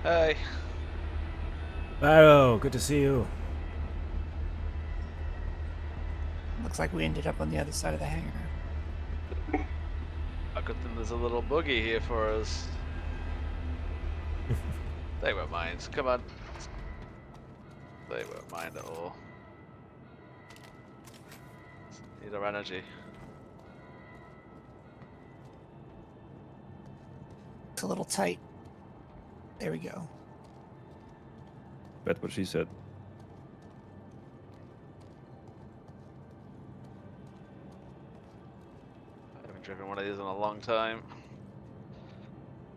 Hey, Varrow, good to see you. Looks like we ended up on the other side of the hangar. a good thing there's a little buggy here for us. They won't mind. Come on. They won't mind at all. Need our energy. It's a little tight. There we go. That's what she said. I haven't driven one of these in a long time.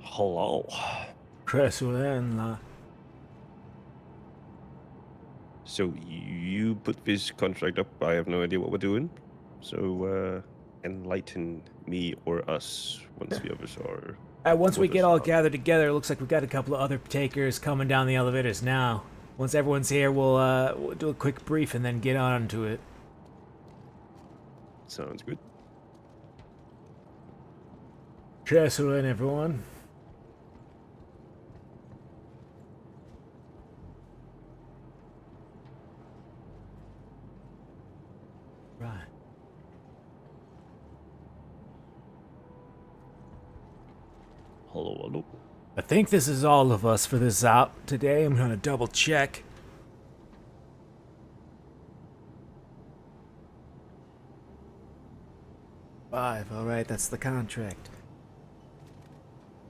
Hello. Kresulen. So you put this contract up. I have no idea what we're doing. So enlighten me or us once the others are. Once we with get us. all gathered together, it looks like we've got a couple of other takers coming down the elevators now. Once everyone's here, we'll do a quick brief and then get on to it. Sounds good. Kresulen, everyone. Right. Hello, hello. I think this is all of us for this out today. I'm gonna double check. Five, alright, that's the contract.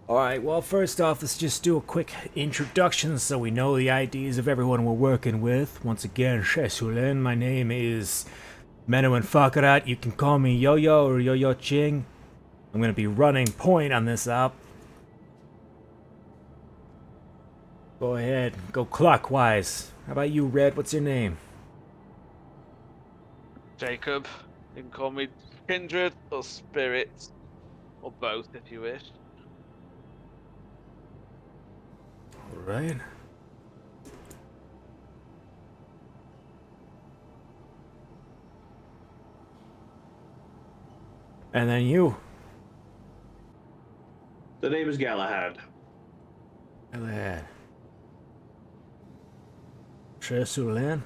Alright, well, first off, let's just do a quick introduction so we know the IDs of everyone we're working with. Once again, Shesulen, my name is Menuhin Fakarat. You can call me Yoyo or Yoyo Ching. I'm gonna be running point on this op. Go ahead, go clockwise. How about you, Red? What's your name? Jacob, you can call me Kindred or Spirit, or both if you wish. Alright. And then you. The name is Gallahad. Gallahad. Shesulen.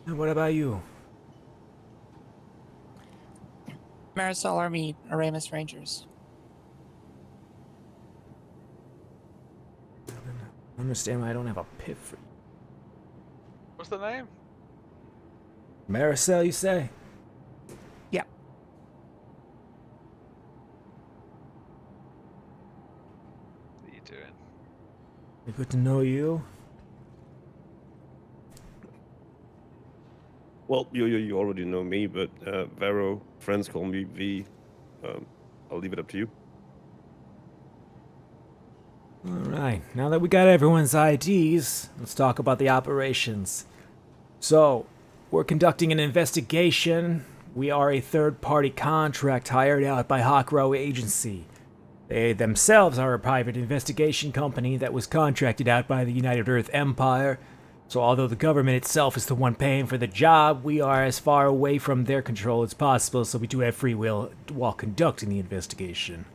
And what about you? Merrisol Army Aramis Rangers. I understand why I don't have a pit for you. What's the name? Merrisol, you say? Yeah. What are you doing? Good to know you. Well, you already know me, but Varrow, friends call me V. I'll leave it up to you. Alright, now that we got everyone's IDs, let's talk about the operations. So, we're conducting an investigation. We are a third-party contract hired out by Hockrow Agency. They themselves are a private investigation company that was contracted out by the United Earth Empire. So although the government itself is the one paying for the job, we are as far away from their control as possible, so we do have free will while conducting the investigation.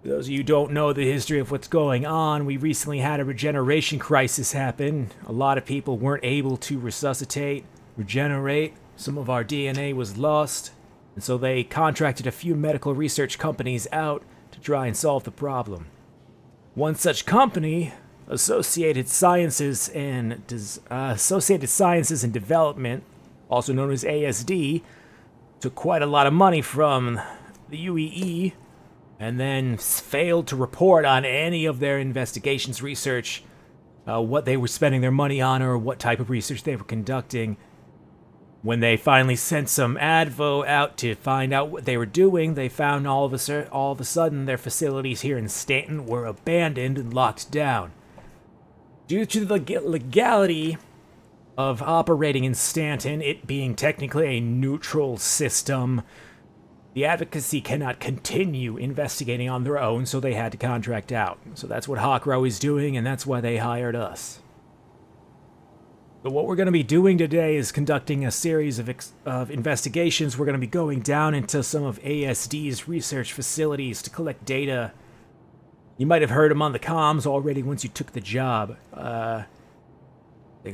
For those of you who don't know the history of what's going on, we recently had a regeneration crisis happen. A lot of people weren't able to resuscitate, regenerate. Some of our DNA was lost, and so they contracted a few medical research companies out to try and solve the problem. One such company, Associated Sciences and Development, also known as ASD, took quite a lot of money from the UEE and then failed to report on any of their investigations research, what they were spending their money on or what type of research they were conducting. When they finally sent some advo out to find out what they were doing, they found all of a sudden their facilities here in Stanton were abandoned and locked down. Due to the legality of operating in Stanton, it being technically a neutral system, the advocacy cannot continue investigating on their own, so they had to contract out. So that's what Hockrow is doing, and that's why they hired us. So what we're going to be doing today is conducting a series of investigations. We're going to be going down into some of ASD's research facilities to collect data. You might have heard him on the comms already once you took the job. Like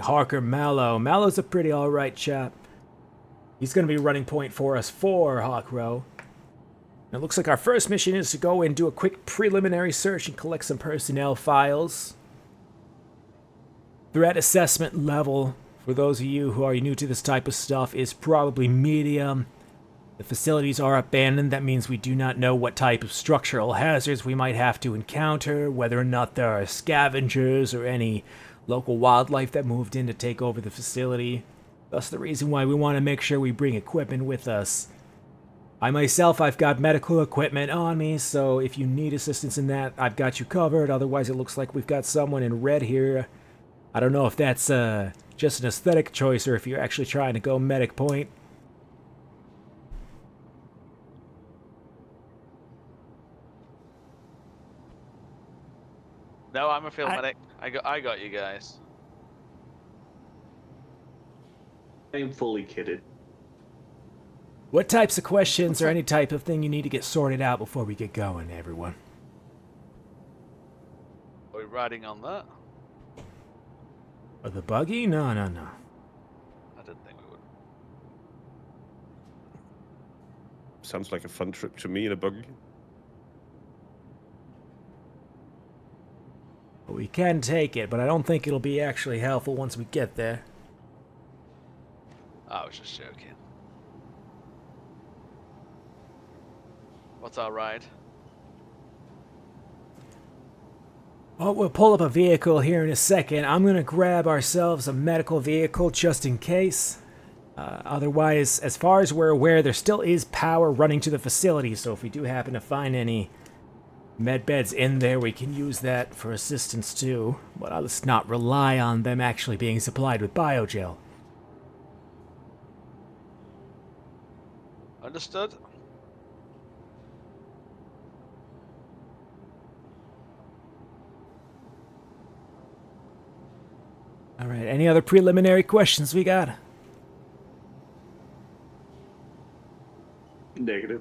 Harker Mallow. Mallow's a pretty alright chap. He's going to be running point for us for Hockrow. It looks like our first mission is to go and do a quick preliminary search and collect some personnel files. Threat assessment level, for those of you who are new to this type of stuff, is probably medium. The facilities are abandoned. That means we do not know what type of structural hazards we might have to encounter, whether or not there are scavengers or any local wildlife that moved in to take over the facility. That's the reason why we want to make sure we bring equipment with us. I myself, I've got medical equipment on me, so if you need assistance in that, I've got you covered. Otherwise, it looks like we've got someone in red here. I don't know if that's just an aesthetic choice or if you're actually trying to go medic point. No, I'm a field medic. I got you guys. I am fully kitted. What types of questions or any type of thing you need to get sorted out before we get going, everyone? Are we riding on that? Or the buggy? No. I didn't think we would. Sounds like a fun trip to me in a buggy. We can take it, but I don't think it'll be actually helpful once we get there. I was just joking. What's our ride? Well, we'll pull up a vehicle here in a second. I'm going to grab ourselves a medical vehicle just in case. Otherwise, as far as we're aware, there still is power running to the facility, so if we do happen to find any med beds in there, we can use that for assistance too. But let's not rely on them actually being supplied with biogel. Understood? All right, any other preliminary questions we got? Negative.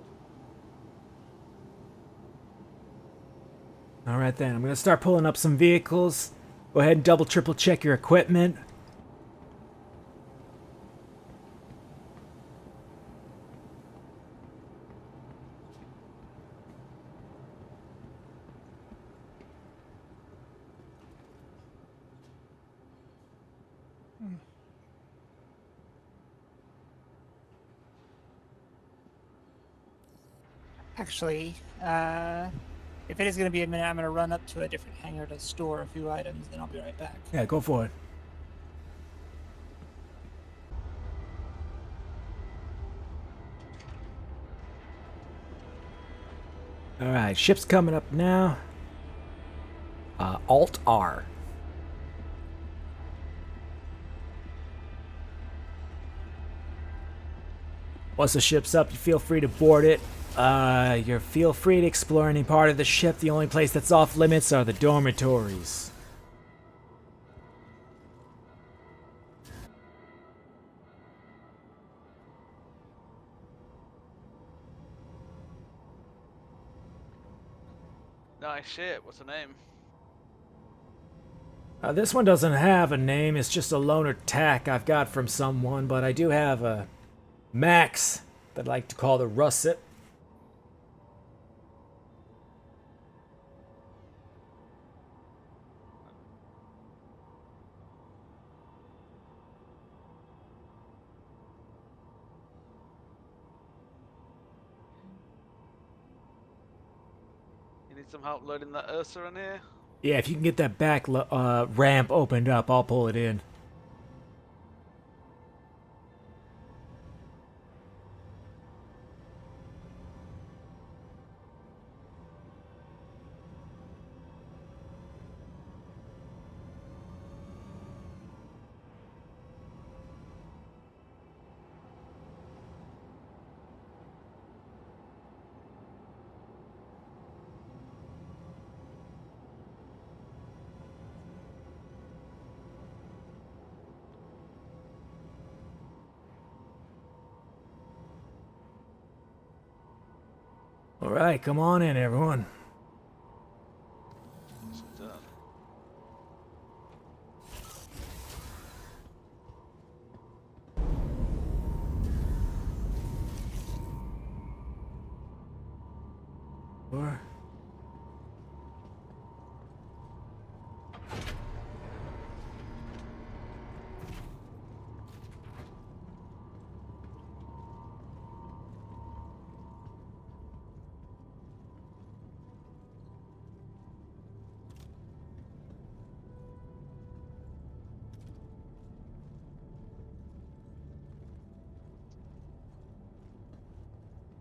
All right then, I'm going to start pulling up some vehicles. Go ahead and double, triple check your equipment. Actually, if it is going to be a minute, I'm going to run up to a different hangar to store a few items, then I'll be right back. Yeah, go for it. All right, ship's coming up now. Alt R. Once the ship's up, you feel free to board it. You feel free to explore any part of the ship. The only place that's off limits are the dormitories. Nice shit. What's the name? This one doesn't have a name. It's just a loaner tack I've got from someone, but I do have a Max that I'd like to call the Russet. You need some help loading that Ursa in here? Yeah, if you can get that back ramp opened up, I'll pull it in. All right, come on in, everyone. Nicely done. Or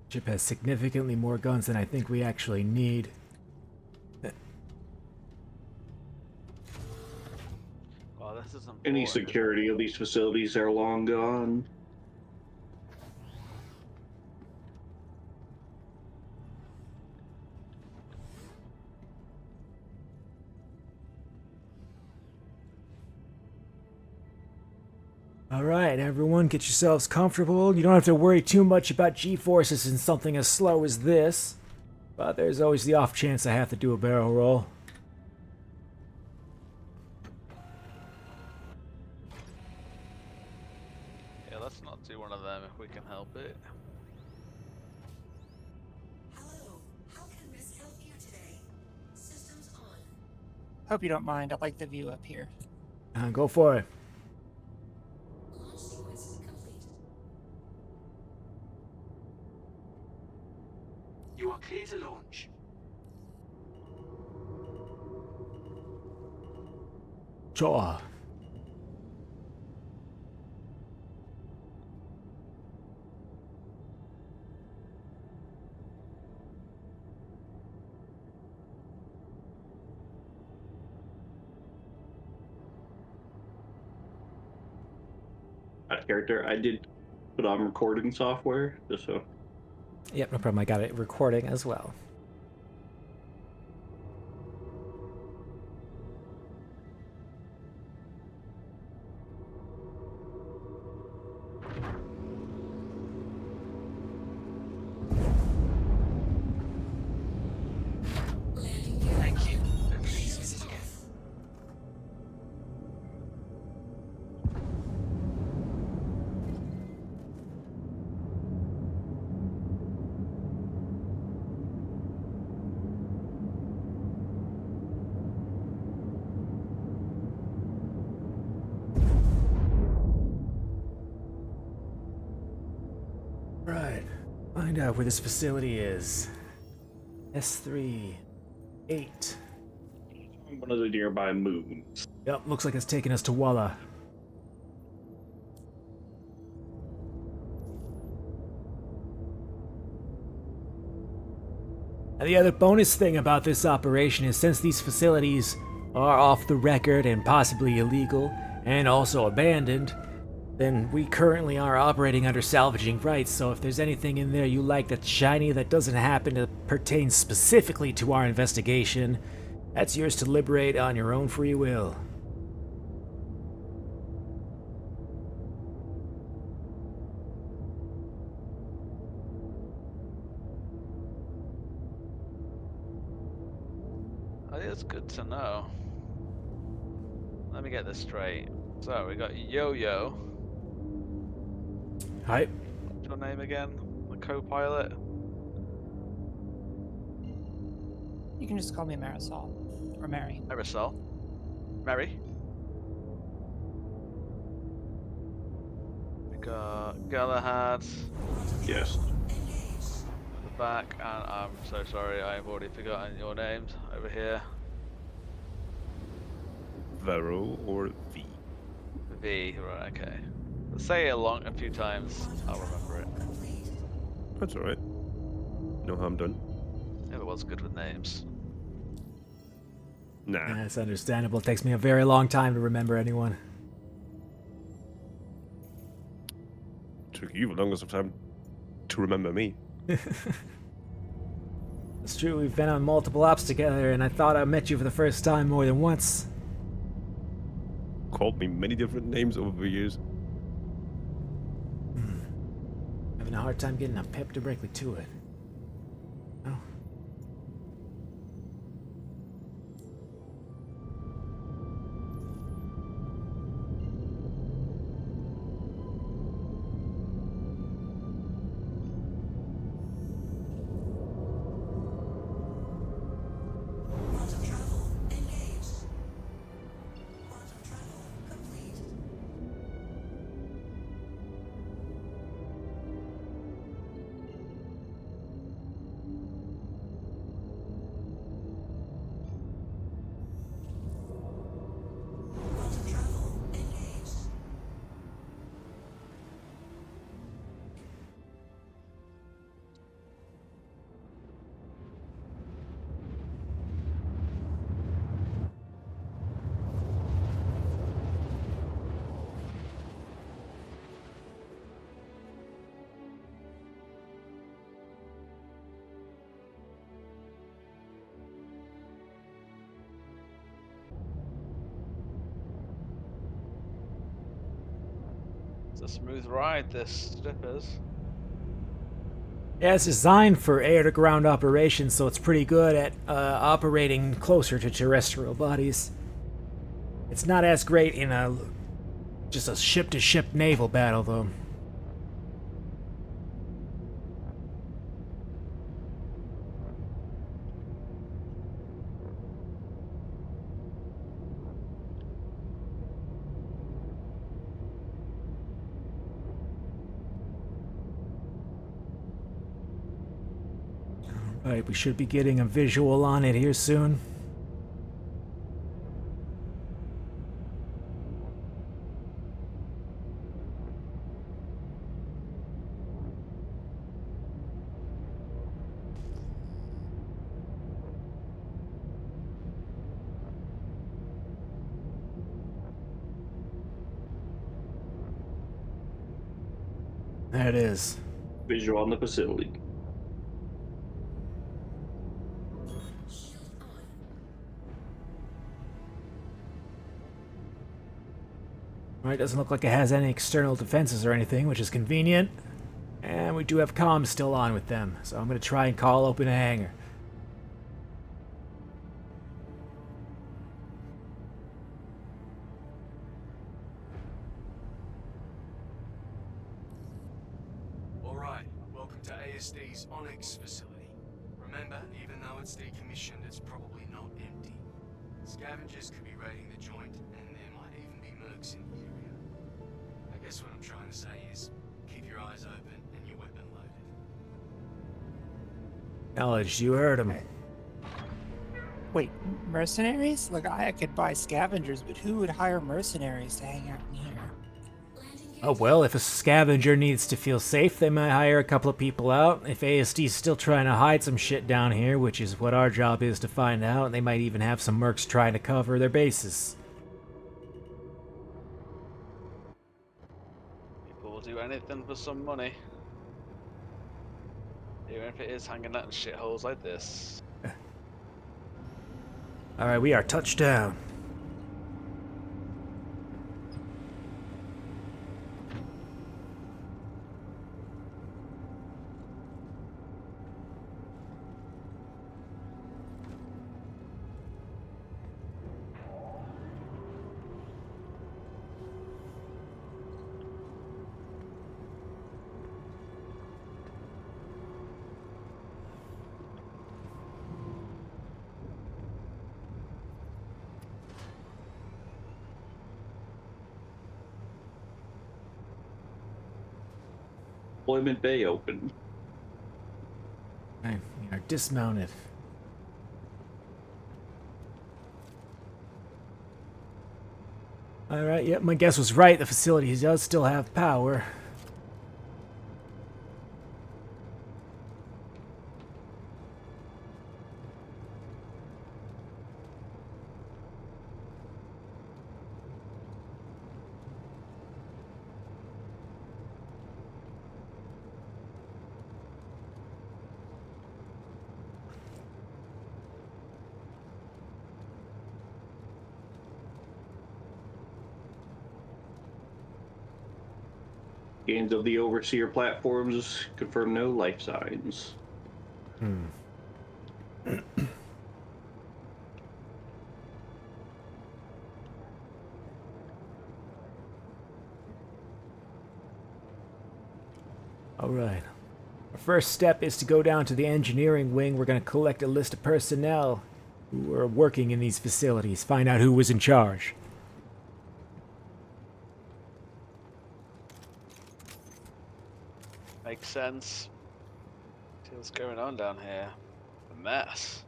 ship has significantly more guns than I think we actually need. Oh, this is important. Any security of these facilities are long gone. All right, everyone, get yourselves comfortable. You don't have to worry too much about G-forces in something as slow as this. But there's always the off chance I have to do a barrel roll. Yeah, let's not do one of them if we can help it. Hello, how can Miss help you today? Systems on. Hope you don't mind. I like the view up here. Go for it. Launch sequence complete. You are clear to launch. Sure. Character, I did put on recording software just so. Yep, no problem. I got it recording as well. Landing gear. Thank you. Lasers off. Right. Find out where this facility is. S3 8. One of the nearby moons. Yep, looks like it's taking us to Walla. And the other bonus thing about this operation is since these facilities are off the record and possibly illegal, and also abandoned, then we currently are operating under salvaging rights, so if there's anything in there you like that's shiny that doesn't happen to pertain specifically to our investigation, that's yours to liberate on your own free will. I think it's good to know. Let me get this straight. So we got Yoyo. Hi. What's your name again? The co-pilot. You can just call me Merrisol. Or Mary. Merrisol. Mary. We got Gallahad Yes. at the back, and I'm so sorry, I've already forgotten your names over here. Varrow or V. V, right, okay. Say it along a few times, I'll remember it. That's alright. No harm done. Never was good with names. Nah. That's understandable. It takes me a very long time to remember anyone. Took you the longest of time to remember me. It's true, we've been on multiple ops together, and I thought I met you for the first time more than once. Called me many different names over the years. Having a hard time getting a pep directly to it. Oh. Quantum travel engaged. Quantum travel complete. Quantum travel engaged. It's a smooth ride, this strip is. Yeah, it's designed for air-to-ground operations, so it's pretty good at operating closer to terrestrial bodies. It's not as great in just a ship-to-ship naval battle, though. Alright, we should be getting a visual on it here soon. There it is. Visual on the facility. Shield on. Alright, doesn't look like it has any external defenses or anything, which is convenient. And we do have comms still on with them, so I'm going to try and call open a hangar. Alright, welcome to ASD's Onyx facility. Remember, even though it's decommissioned, it's probably not empty. Scavengers could be raiding the joint, and there might even be mercs in the area. I guess what I'm trying to say is, keep your eyes open and your weapon loaded. Knowledge, you heard him. Wait, mercenaries? Look, I could buy scavengers, but who would hire mercenaries to hang out in here? Oh well, if a scavenger needs to feel safe, they might hire a couple of people out. If ASD's still trying to hide some shit down here, which is what our job is to find out, they might even have some mercs trying to cover their bases. People will do anything for some money. Even if it is hanging out in shitholes like this. Alright, we are touchdown. Deployment bay open. Alright, we are dismounted. Alright, yep, my guess was right. The facility does still have power. Scans of the overseer platforms confirm no life signs. All right. Our first step is to go down to the engineering wing. We're going to collect a list of personnel who are working in these facilities, find out who was in charge. Makes sense. See what's going on down here. A mess.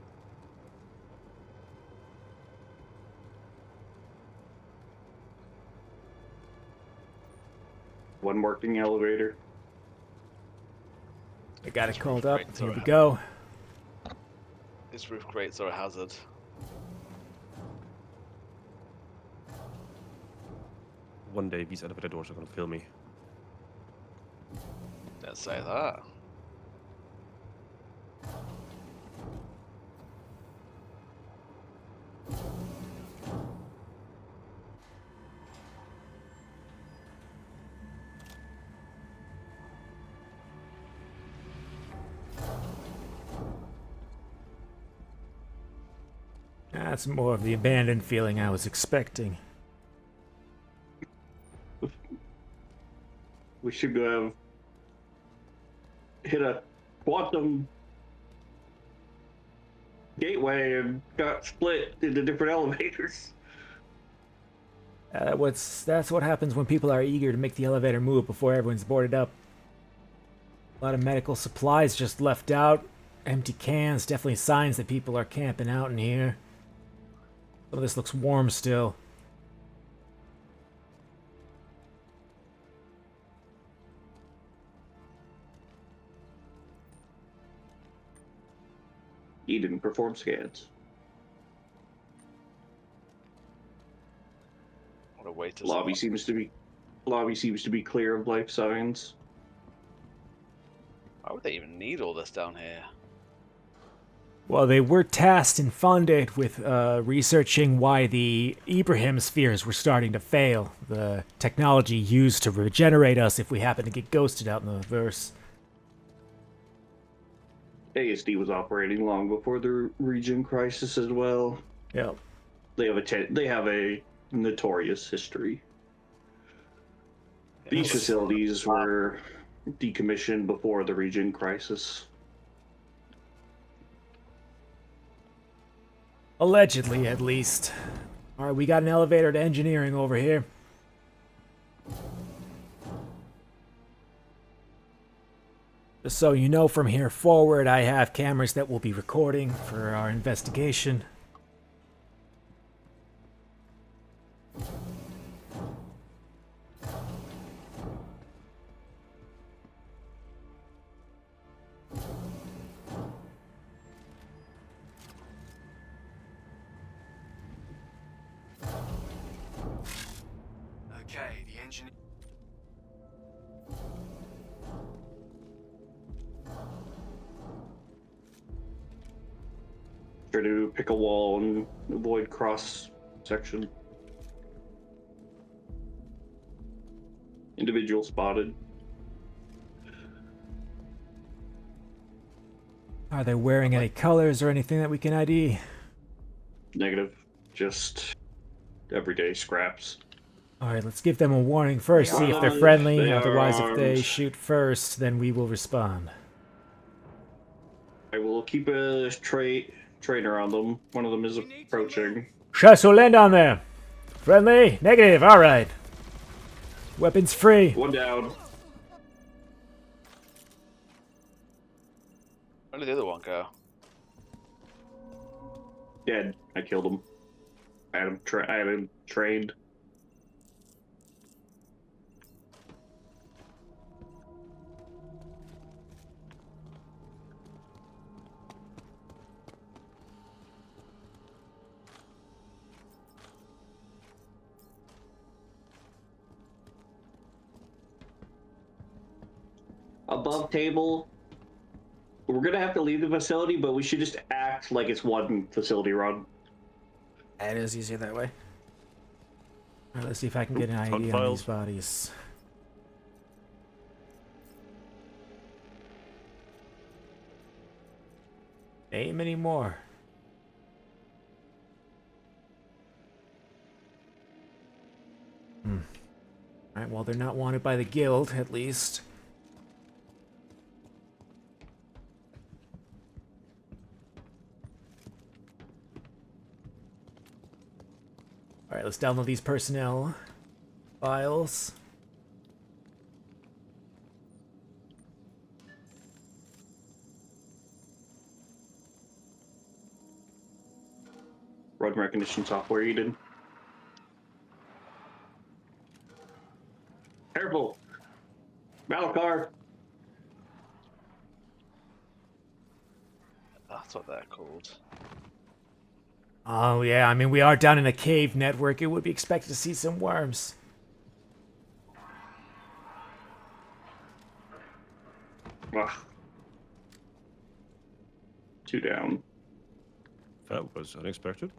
One working elevator. I got it called up. Great, Here we sorry. go. These roof grates are a hazard. One day these elevator doors are gonna kill me. Don't say that. That's more of the abandoned feeling I was expecting. We should go have hit a quantum gateway and got split into different elevators. That's what happens when people are eager to make the elevator move before everyone's boarded up. A lot of medical supplies just left out. Empty cans, definitely signs that people are camping out in here. Some of this looks warm still. He didn't perform scans. What a way to Lobby seems to be clear of life signs. Why would they even need all this down here? Well, they were tasked and funded with researching why the Ibrahim spheres were starting to fail. The technology used to regenerate us if we happen to get ghosted out in the verse. ASD was operating long before the region crisis as well. Yep. They have a notorious history. These facilities were decommissioned before the region crisis. Allegedly, at least. Alright, we got an elevator to engineering over here. Just so you know, from here forward, I have cameras that will be recording for our investigation. Okay, the engineer. Try to pick a wall and avoid cross section. Individual spotted. Are they wearing any colors or anything that we can ID? Negative. Just everyday scraps. Alright, let's give them a warning first, They see if are they're armed. friendly. They are Otherwise, if they armed. shoot first, then we will respond. I will keep a trainer on them. One of them is approaching. Chasseur, land on there! Friendly? Negative, alright. Weapons free. One down. Where did the other one go? Dead. I killed him. I had him trained. Above table. We're gonna have to leave the facility, but we should just act like it's one facility run. It is easier that way. Alright, let's see if I can get an Hunt ID on files. these bodies. Ain't many more. Alright, well, they're not wanted by the guild, at least. Alright, let's download these personnel files. Road recognition software you did. Careful! Battle car! That's what they're called. Oh, yeah, I mean, we are down in a cave network. It would be expected to see some worms. Ugh. 2 down. That was unexpected.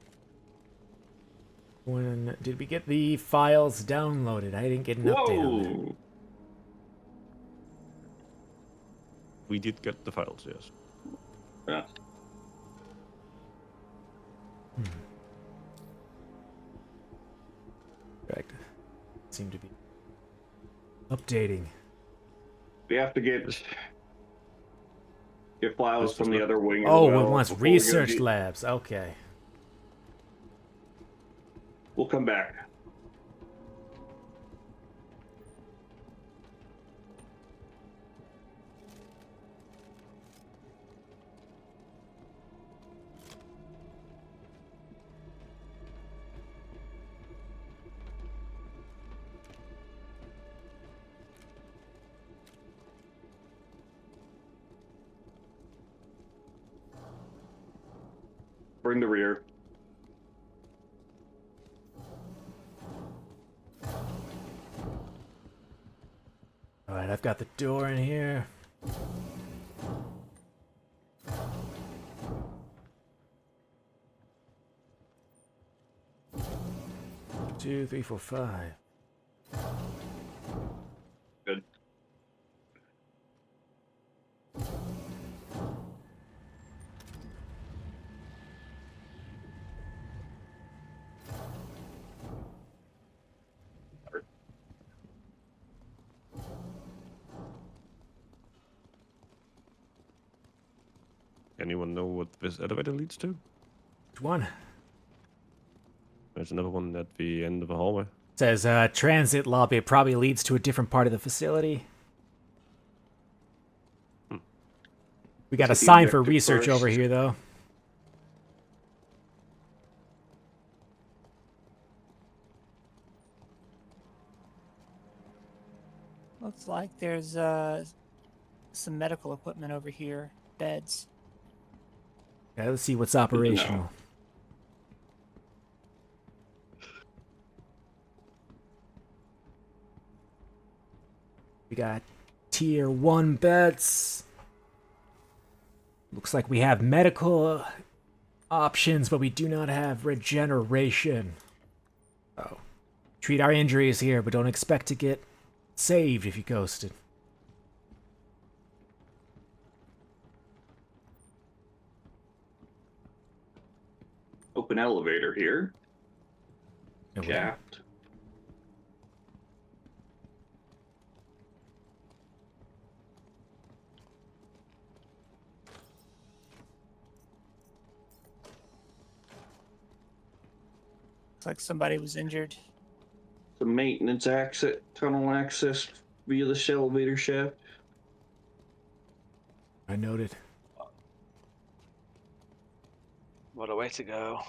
When did we get the files downloaded? I didn't get an update on that. Whoa! We did get the files, yes. Yeah. Correct. Seem to be updating. We have to get files This from is the not- other wing. as Oh, well it wants before we go research deep. labs. Okay. We'll come back. Bring the rear. Alright, I've got the door in here. Two, three, four, five. Good. Anyone know what this elevator leads to? Which one? There's another one at the end of the hallway. Says transit lobby. It probably leads to a different part of the facility. We got a Let's get the sign for objective research first. over here, though. Looks like there's some medical equipment over here. Beds. Yeah, let's see what's operational. We got tier 1 beds. Looks like we have medical options, but we do not have regeneration. Oh. Treat our injuries here, but don't expect to get saved if you ghosted. Open elevator here. No way. Shaft. Looks like somebody was injured. Some maintenance exit, tunnel access via this elevator shaft. I noted. What a way to go.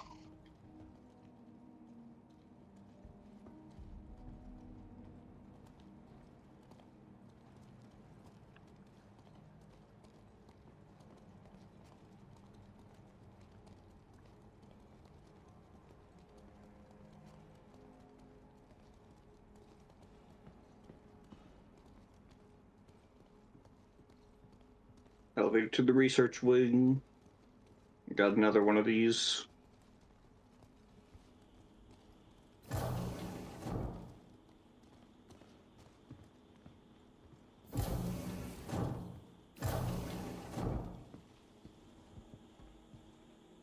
Elevator to the research wing. Got another one of these.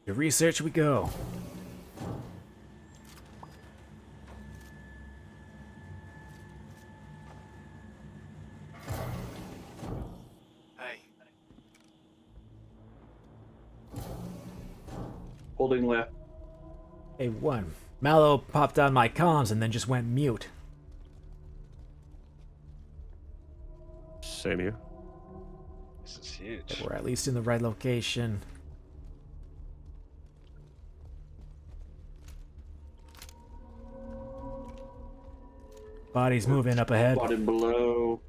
To research we go. Hey, Holding left. Hey, one. Mallow popped on my comms and then just went mute. Same here. This is huge. We're at least in the right location. Body's moving up ahead. Spotted below.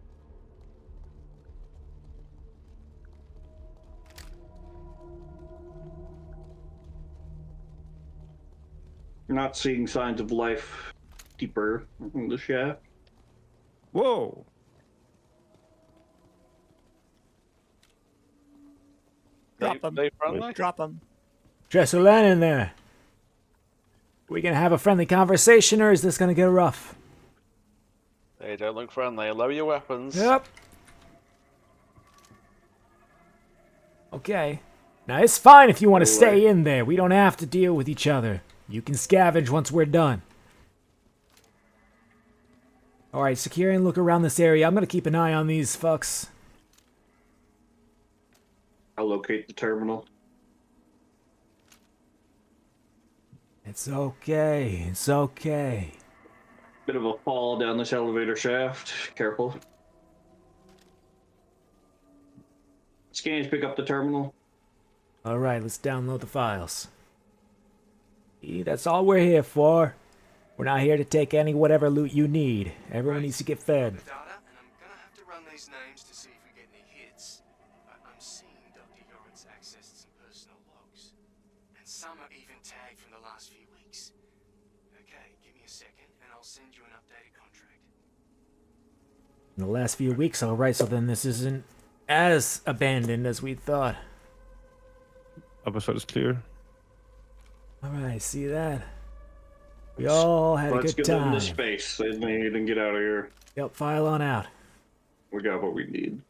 Not seeing signs of life deeper in the shaft. Whoa! Drop them. They friendly? Drop them. Jessulan in there. We gonna have a friendly conversation or is this gonna get rough? They don't look friendly. Lower your weapons. Yep. Okay. Now it's fine if you want to No stay way. in there. We don't have to deal with each other. You can scavenge once we're done. Alright, secure and look around this area. I'm gonna keep an eye on these fucks. I'll locate the terminal. It's okay. It's okay. Bit of a fall down this elevator shaft. Careful. Scans pick up the terminal. Alright, let's download the files. See, that's all we're here for. We're not here to take any whatever loot you need. Everyone needs to get fed. the data, and I'm gonna have to run these names to see if we get any hits. But I'm seeing Dr. Yoren's accessed some personal logs. And some are even tagged from the last few weeks. Okay, give me a second, and I'll send you an updated contract. In the last few weeks, alright, so then this isn't as abandoned as we thought. Upper side is clear. Alright, see that? We all had a Let's good give them time. the space. They need and get out of here. Yep, file on out. We got what we need.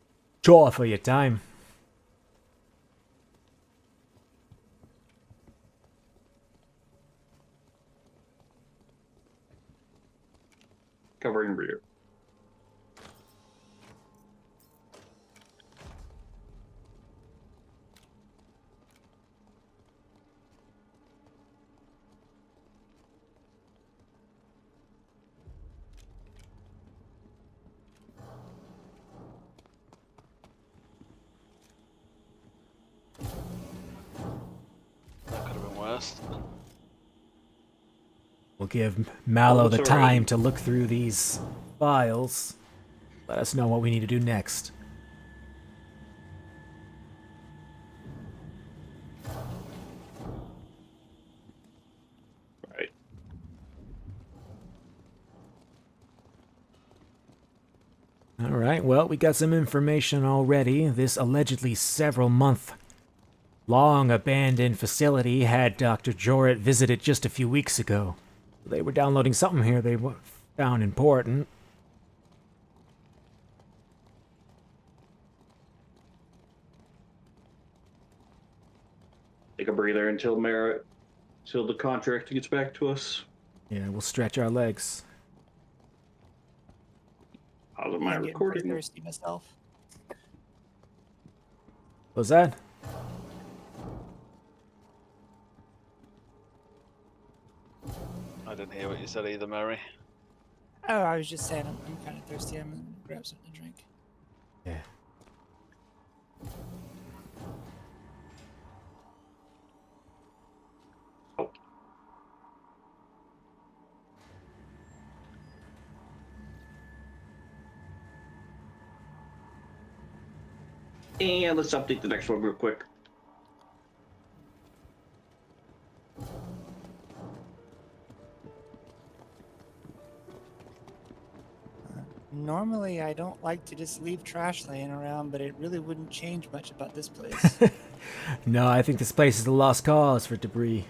Chore for your time. Covering rear. That could have been worse. We'll give Mallow the that's all right. time to look through these files. Let us know what we need to do next. Right. Alright, well, we got some information already. This allegedly several month long abandoned facility had Dr. Jorrit visited just a few weeks ago. They were downloading something here they found important. Take a breather until till the contract gets back to us. Yeah, we'll stretch our legs. How's I'm my getting pretty recording? thirsty myself. What's that? I didn't hear what you said either, Mary. Oh, I was just saying I'm kind of thirsty. I'm gonna grab something to drink. Yeah. And let's update the next one real quick. Normally, I don't like to just leave trash laying around, but it really wouldn't change much about this place. No, I think this place is a lost cause for debris.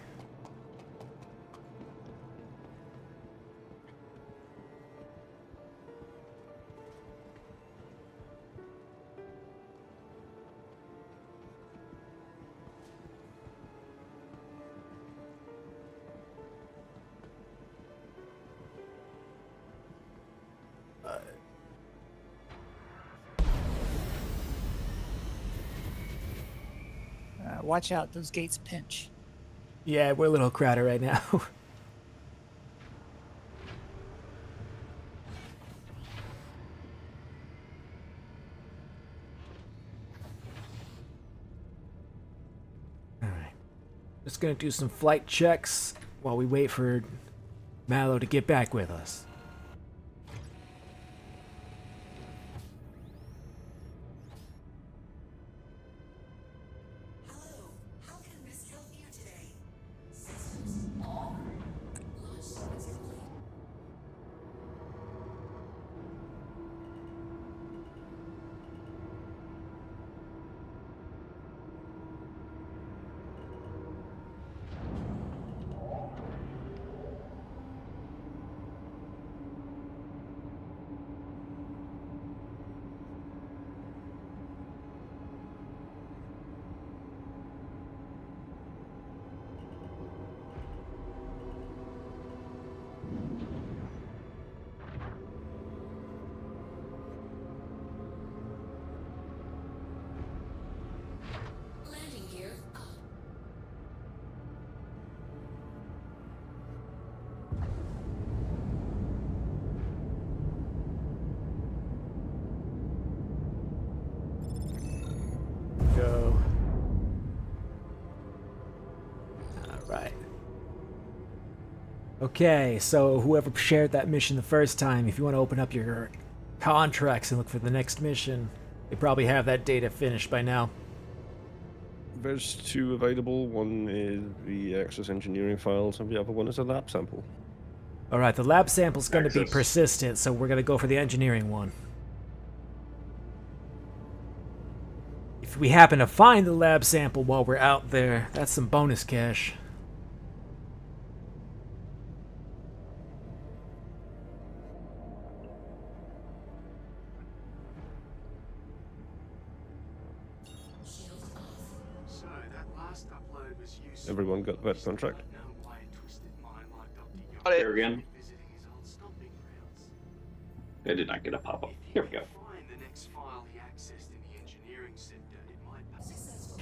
watch out. Those gates pinch. Yeah, we're a little crowded right now. Alright. Just gonna do some flight checks while we wait for Mallow to get back with us. Hello, how can Miss help you today? Systems on. Launch sequence complete. Landing gear up. Go. Alright. Okay, so whoever shared that mission the first time, if you want to open up your contracts and look for the next mission, they probably have that data finished by now. There's 2 available. One is the Access Engineering files, and the other one is a lab sample. Alright, the lab sample's going to be Access. persistent, so we're going to go for the engineering one. If we happen to find the lab sample while we're out there, that's some bonus cash. Shield off. So that last upload was useful. Everyone got that contract? No way twisted mind like Dr. Got it. There again. Visiting his old stomping grounds. I did not get a pop-up. If Here he we go. can find the next file he accessed in the engineering sector, it might Successful.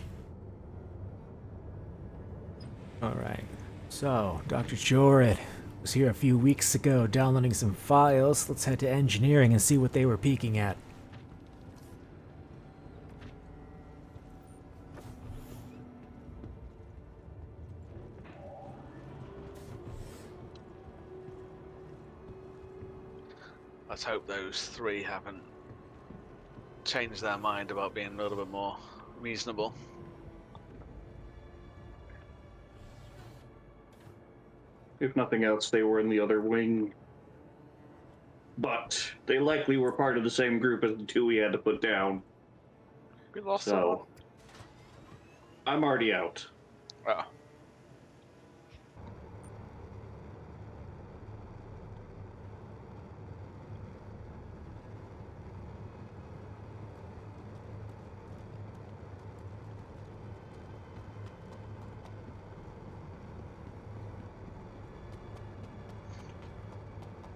Alright, so Dr. Jorid was here a few weeks ago downloading some files. Let's head to engineering and see what they were peeking at. Let's hope those 3 haven't changed their mind about being a little bit more reasonable. If nothing else, they were in the other wing. But they likely were part of the same group as the 2 we had to put down. We lost someone. So I'm already out. Oh.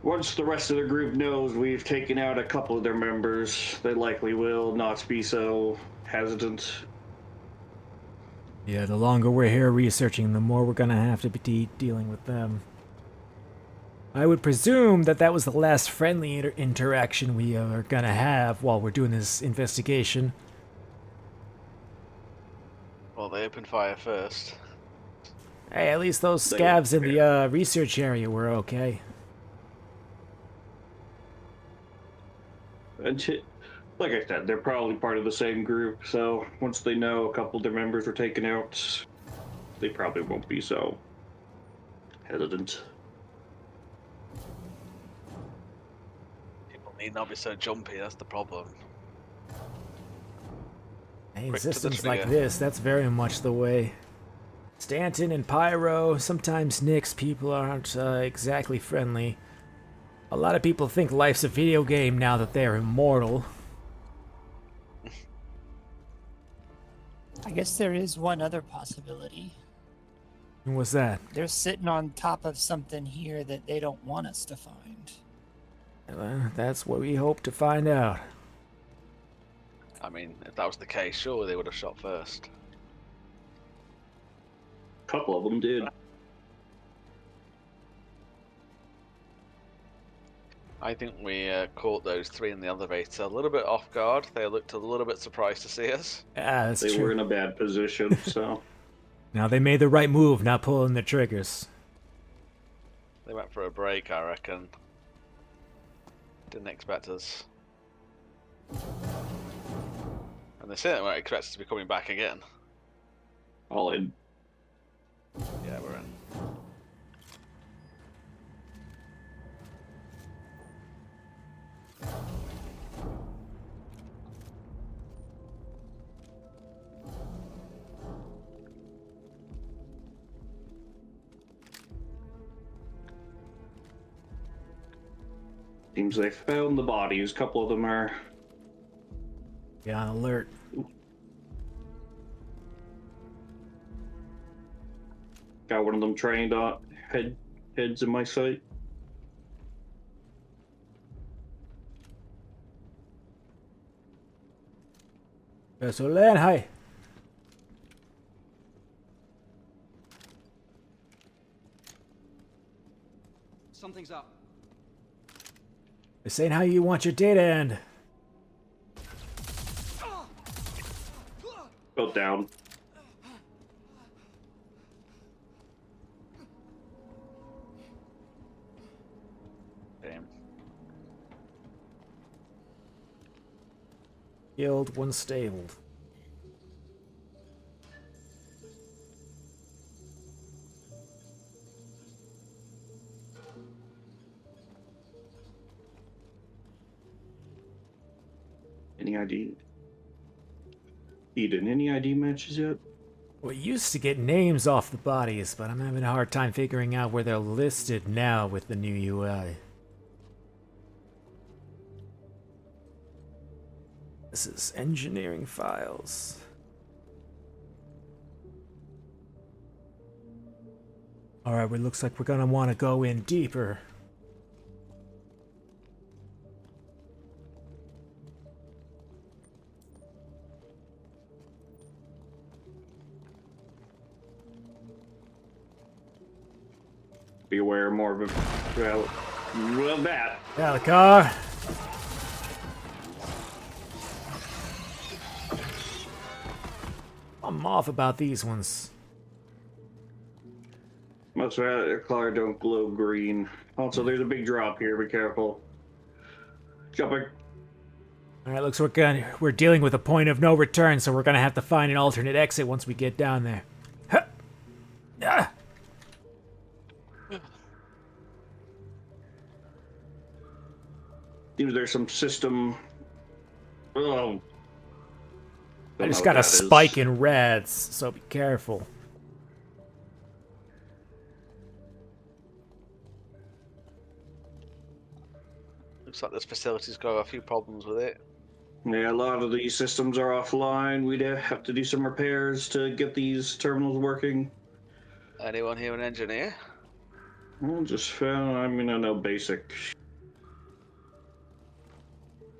Once the rest of the group knows we've taken out a couple of their members, they likely will not be so hesitant. Yeah, the longer we're here researching, the more we're gonna have to be dealing with them. I would presume that that was the last friendly interaction we are gonna have while we're doing this investigation. Well, they opened fire first. Hey, at least those They- scavs in the research area were okay. And like I said, they're probably part of the same group, so once they know a couple of their members were taken out, they probably won't be so hesitant. People need not be so jumpy, that's the problem. Hey, Quick to the systems like trigger. this, that's very much the way. Stanton and Pyro, sometimes Nyx, people aren't exactly friendly. A lot of people think life's a video game now that they're immortal. I guess there is one other possibility. And what's that? They're sitting on top of something here that they don't want us to find. Well, that's what we hope to find out. I mean, if that was the case, surely they would have shot first. couple of them did. I think we caught those three in the elevator a little bit off guard. They looked a little bit surprised to see us. Yeah, that's They true. were in a bad position, so Now they made the right move, not pulling the triggers. They went for a break, I reckon. Didn't expect us. And they certainly weren't expected to be coming back again. all in. Yeah, we're in. Seems they found the bodies. A couple of them are. Be on alert. Got one of them trained on heads in my sight. Merrisol, hi. Something's up. They're saying how you want your data end. Both down. Damn. Killed, one stabled. Any ID? Eden, any ID matches yet? We used to get names off the bodies, but I'm having a hard time figuring out where they're listed now with the new UI. This is engineering files. Alright, well, looks like we're gonna want to go in deeper. Be aware more of a well that. Yeah, the car. I'm off about these ones. Most of that car don't glow green. Also, there's a big drop here. Be careful. Jumping. Alright, looks like we're dealing with a point of no return, so we're gonna have to find an alternate exit once we get down there. Huh. Ah. Seems there's some system. Oh. I just got a spike in reds, so be careful. Looks like this facility's got a few problems with it. Yeah, a lot of these systems are offline. We'd have to do some repairs to get these terminals working. Anyone here an engineer? Well, just found. I mean, I know basic.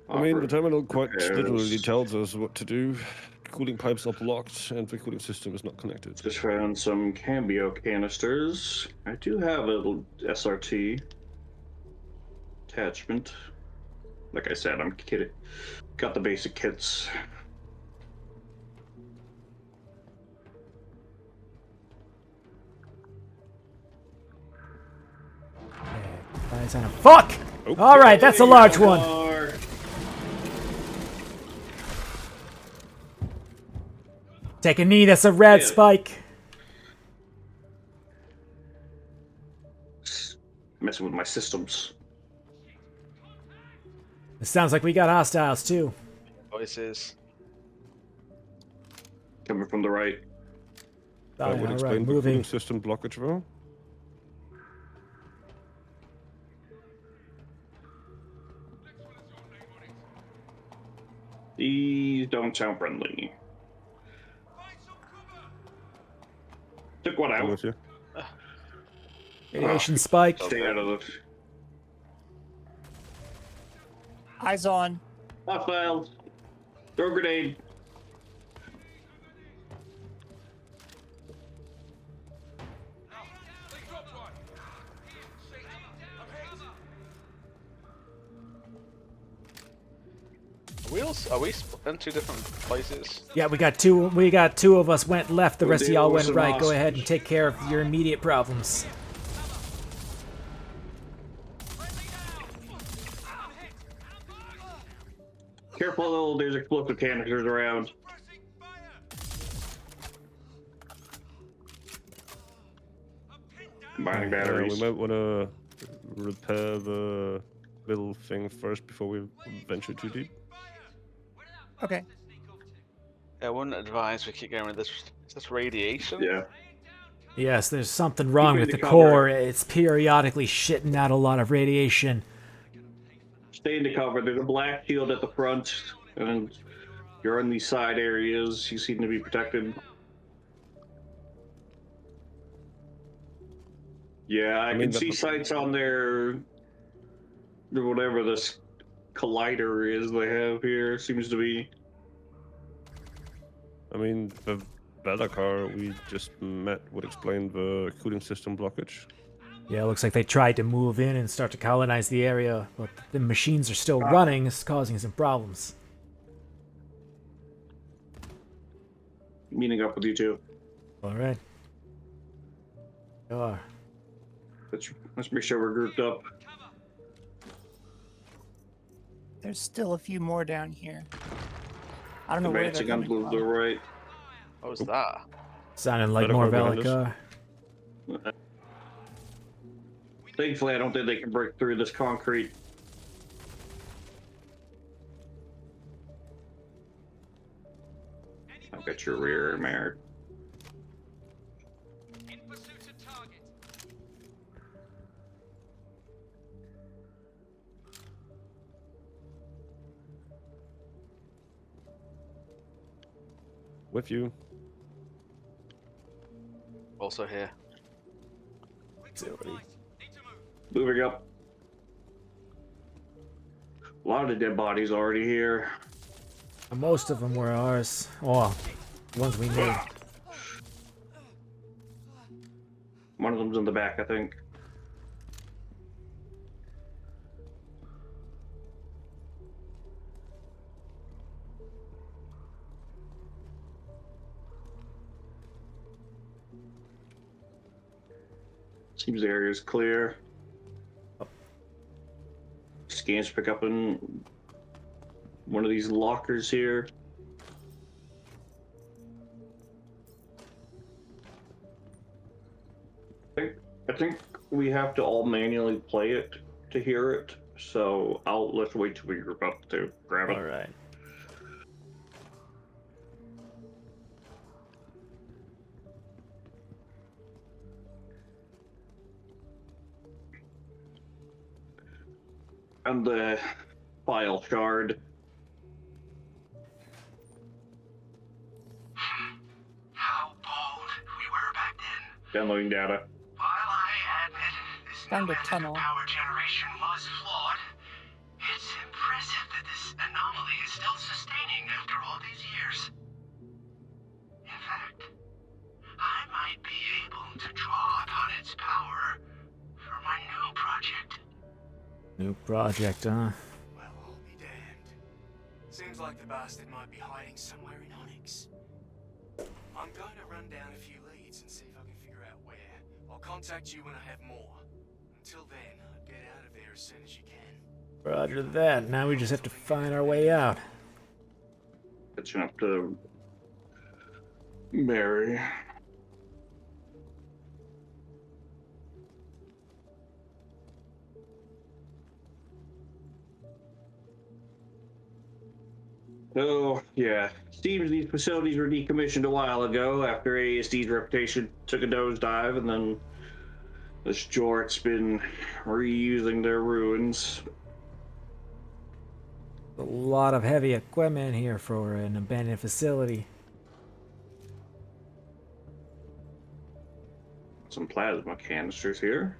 I mean, the terminal quite repairs. literally tells us what to do. Cooling pipes are blocked and the cooling system is not connected. Just found some Cambio canisters. I do have a little SRT attachment. Like I said, I'm kidding. Got the basic kits. Eyes on a fuck! Alright, that's a large one. Take a knee, that's a red spike. Messing with my systems. It sounds like we got hostiles too. Voices. Coming from the right. That would Alright, explain the cooling moving. system blockage, well. These don't sound friendly. Took one I'm out. with you. Radiation spike. Stay out of it. Eyes on. Hostile. Throw a grenade. else? Are we in two different places? Yeah, we got two. We got two of us went left. The rest of There y'all was went some right. Go ahead and hostage. take care of your immediate problems. Careful, there's explosive canisters around. Combining We batteries. might want to repair the little thing first before we venture too deep. Okay. I wouldn't advise we keep going with this. Is this radiation? Yeah. Yes, there's something wrong Keep it with the to cover. core. It's periodically shitting out a lot of radiation. Stay into cover. There's a black shield at the front, and you're in these side areas. You seem to be protected. Yeah, I mean, can see sights on their whatever this collider is they have here. Seems to be. I mean, the Bella car we just met would explain the cooling system blockage. Yeah, it looks like they tried to move in and start to colonize the area, but the machines are still running. It's causing some problems. Meeting up with you two. All right. You are. Let's make sure we're grouped up. There's still a few more down here. I don't know where they're Advancing on coming the from. right. What was that? Sounding like Better more go behind us. Velica. Thankfully, I don't think they can break through this concrete. I've got your rear, Merrick. In pursuit of target. With you. Also here. Moving up. A lot of the dead bodies already here. Most of them were ours. Oh, ones we knew. One of them's in the back, I think. Seems the area is clear. Scans pick up in one of these lockers here. I think we have to all manually play it to hear it, so let's wait till we group up to grab it. All right. And the file shard. How bold we were back then. Downloading data. While I admit this Found new a method tunnel. of power generation was flawed, it's impressive that this anomaly is still sustaining after all these years. In fact, I might be able to draw upon its power for my new project. New project, huh? Well, I'll be damned. Seems like the bastard might be hiding somewhere in Onyx. I'm going to run down a few leads and see if I can figure out where. I'll contact you when I have more. Until then, get out of there as soon as you can. Roger that. Now we just have to find our way out. Catching up to Mary. Oh, yeah. Seems these facilities were decommissioned a while ago after ASD's reputation took a nosedive, and then the Jort's been reusing their ruins. A lot of heavy equipment here for an abandoned facility. Some plasma canisters here.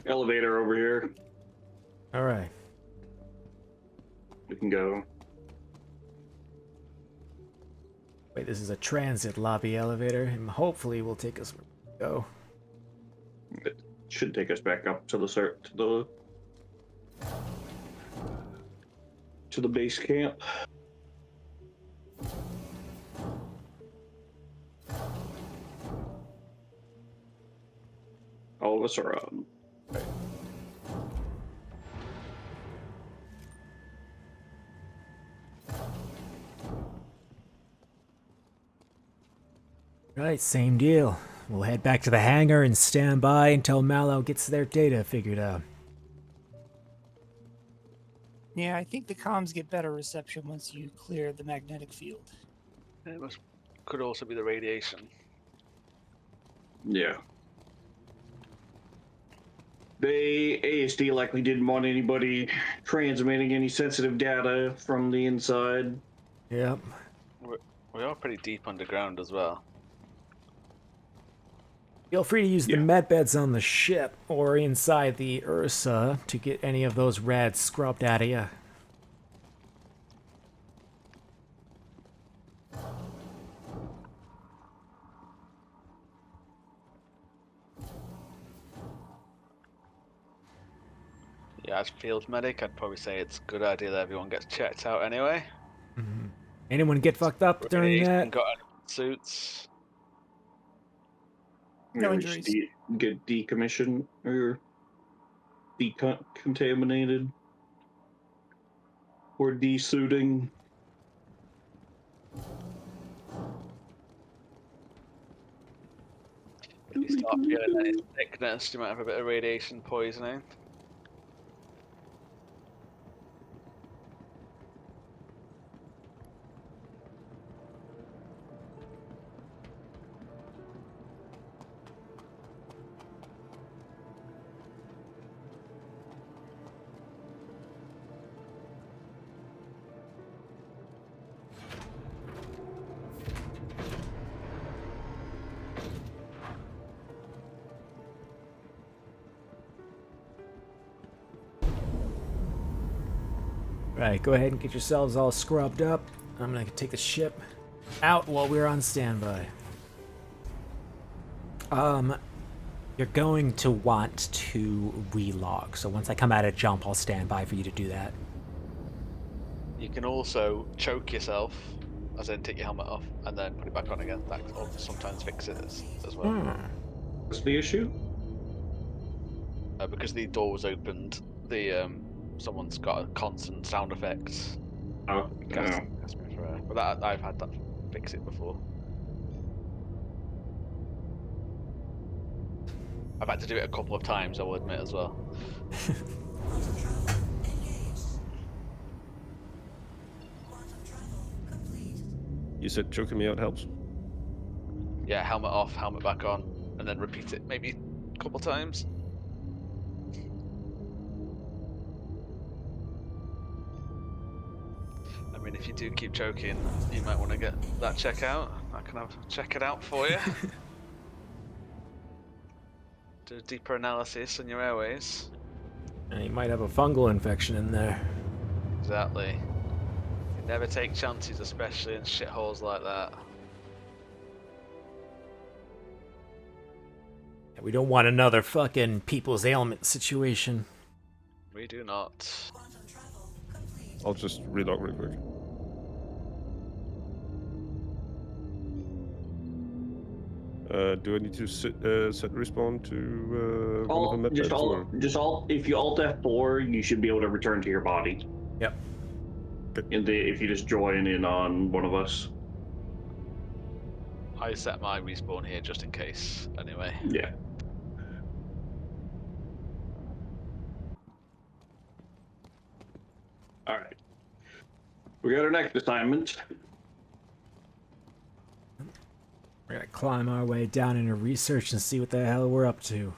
Elevator over here. All right. We can go. Wait, this is a transit lobby elevator, and hopefully will take us where we go. It should take us back up to the base camp. All of us are on. Right, same deal. We'll head back to the hangar and stand by until Mallow gets their data figured out. Yeah, I think the comms get better reception once you clear the magnetic field. Could also be the radiation. Yeah. ASD likely didn't want anybody transmitting any sensitive data from the inside. Yep. We are pretty deep underground as well. Feel free to use the med beds on the ship or inside the Ursa to get any of those rads scrubbed out of you. Yeah, as field medic, I'd probably say it's a good idea that everyone gets checked out anyway. Mm-hmm. Anyone get fucked up during that? Got any suits. No We injuries. just get decommissioned or decontaminated or desuiting. If you start feeling any sickness, you might have a bit of radiation poisoning. Right, go ahead and get yourselves all scrubbed up. I'm gonna take the ship out while we're on standby. You're going to want to relog, so once I come out of jump, I'll stand by for you to do that. You can also choke yourself, as in take your helmet off, and then put it back on again. That will sometimes fix it as well. What's the issue? Because the door was opened, someone's got a constant sound effect. Oh, no. But I've had that fix it before. I've had to do it a couple of times, I will admit as well. You said choking me out helps? Yeah, helmet off, helmet back on, and then repeat it maybe a couple times. I mean, if you do keep choking, you might want to get that check out. I can check it out for you. Do a deeper analysis on your airways. And you might have a fungal infection in there. Exactly. You never take chances, especially in shitholes like that. We don't want another fucking people's ailment situation. We do not. I'll just relog real quick. Do I need to set respawn to one of the med beds, or? If you alt F4, you should be able to return to your body. Yep. If you just join in on one of us. I set my respawn here just in case, anyway. Yeah. All right. We got our next assignment. We're gonna climb our way down into research and see what the hell we're up to.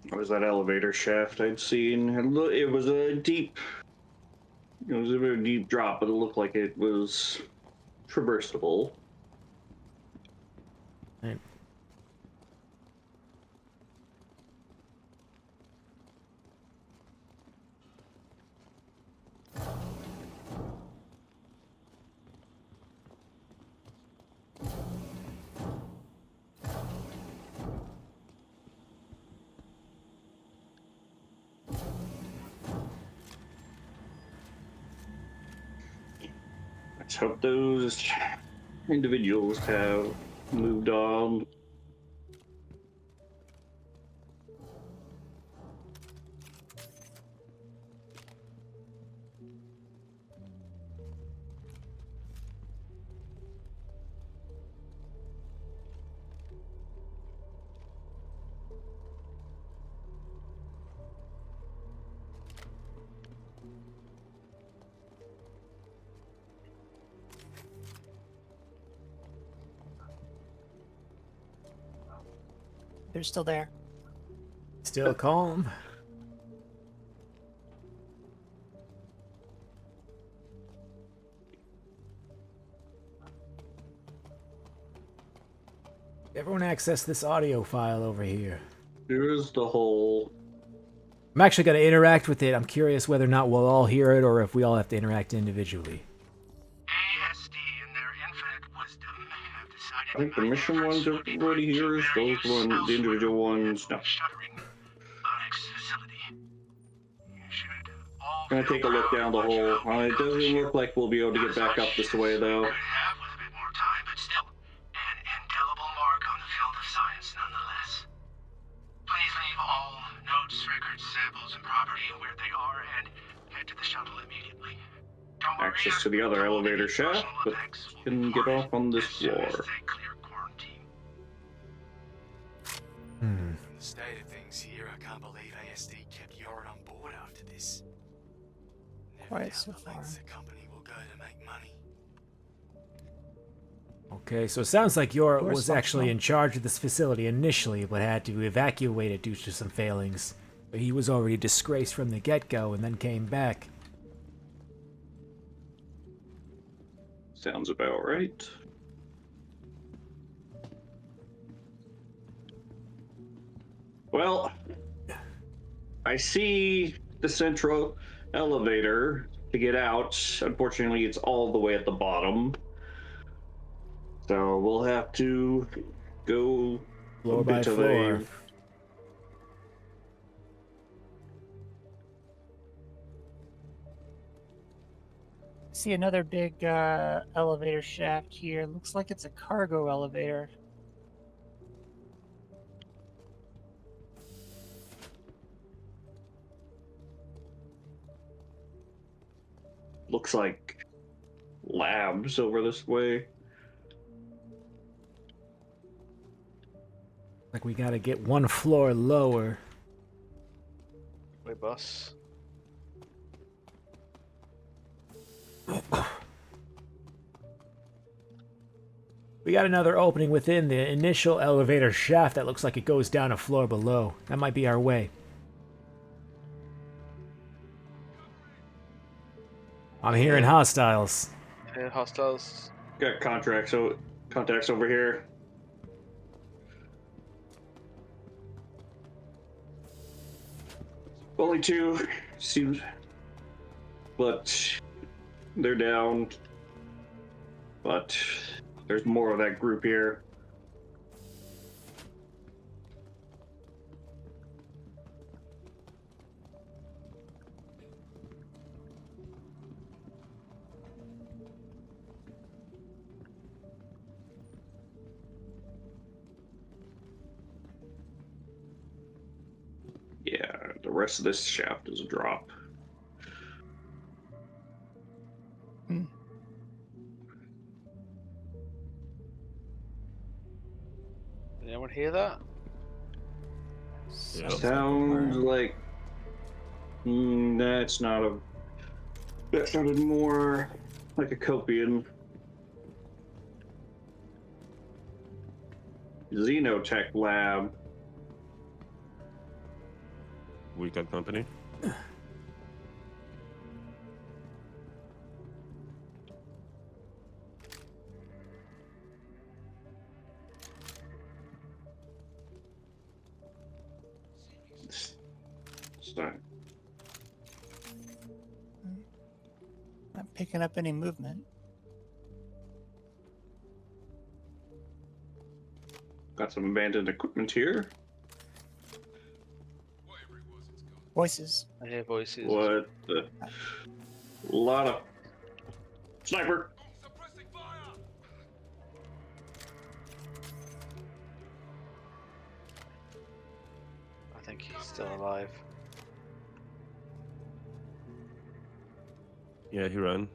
What was that elevator shaft I'd seen? It was a deep. It was a very deep drop, but it looked like it was traversable. Right. Let's hope those individuals have moved on. They're still there. Still calm. Everyone access this audio file over here. Here's the whole. I'm actually going to interact with it. I'm curious whether or not we'll all hear it or if we all have to interact individually. ASD, in their infinite wisdom, have decided I think the mission ones are already here. Those ones, the individual ones, no. shuttering Onyx facility. You should all I'm gonna take a look down the hole. It doesn't look like we'll be able to get back up this way, though. Could have with a bit more time, but still, an indelible mark on the field of science nonetheless. Please leave all notes, records, samples, and property where they are and head to the shuttle immediately. Don't worry, Access to the other elevator shaft, but can get off on this floor. From the state of things here, I can't believe ASD kept Yorin on board after this. Never Quite doubt so the far. lengths the company will go to make money. Okay, so it sounds like Yor Door's was actually functional. in charge of this facility initially, but had to evacuate it due to some failings. But he was already disgraced from the get-go and then came back. Sounds about right. Well, I see the central elevator to get out. Unfortunately, it's all the way at the bottom. So we'll have to go Floor a by bit of floor. See another big elevator shaft here. Looks like it's a cargo elevator. looks like labs over this way. Like we gotta get one floor lower. Wait, boss. We got another opening within the initial elevator shaft that looks like it goes down a floor below. That might be our way. I'm hearing hostiles. Yeah, hostiles. Got contacts over here. Only two seems, but they're down. But there's more of that group here. Yeah, the rest of this shaft is a drop. Anyone hear that? Sounds like that's not a. That sounded more like a copian. Xenotech lab. We got company. Not picking up any movement. Got some abandoned equipment here. Voices. I hear voices. What the? A lot of sniper. he's still alive. Yeah, he ran.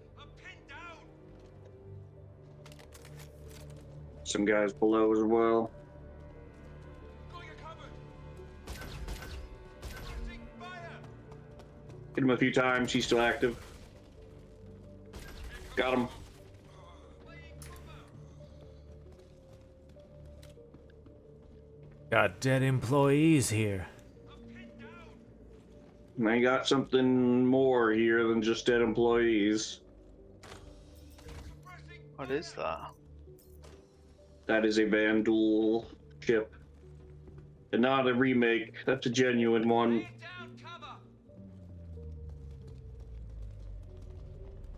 Some guys below as well. Hit him a few times. He's still active. Got him. Got dead employees here. And I got something more here than just dead employees. What is that? That is a Vandal ship. And not a remake. That's a genuine one.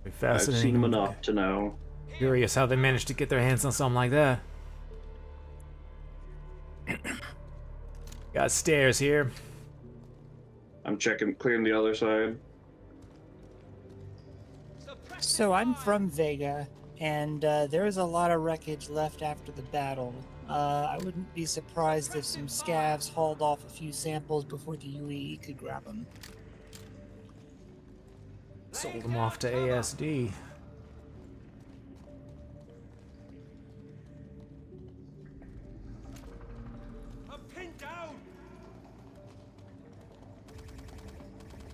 Very I've seen fascinating. them enough to know. Curious how they managed to get their hands on something like that. Got stairs here. I'm clearing the other side. So I'm from Vega, and there was a lot of wreckage left after the battle. I wouldn't be surprised if some scavs hauled off a few samples before the UAE could grab them. Sold them off to ASD.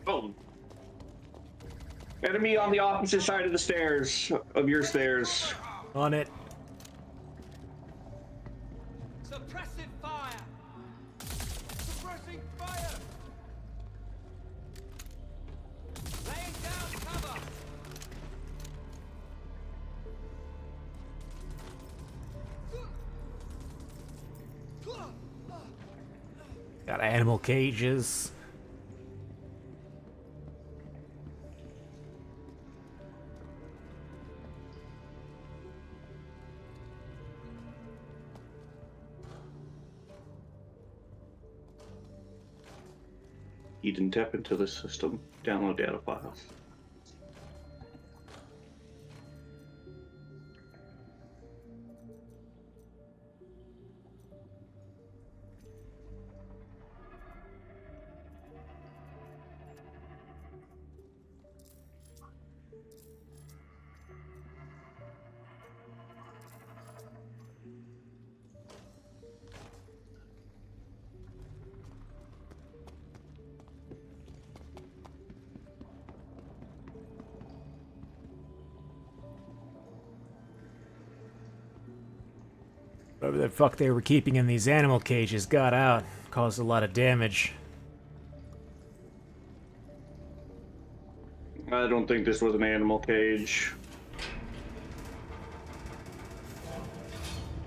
Boom. Enemy on the opposite side of the stairs, of your stairs. On it. Suppressive fire! Suppressing fire! Laying down cover! Got animal cages. You didn't tap into the system. Download data files. Whatever the fuck they were keeping in these animal cages got out. Caused a lot of damage. I don't think this was an animal cage.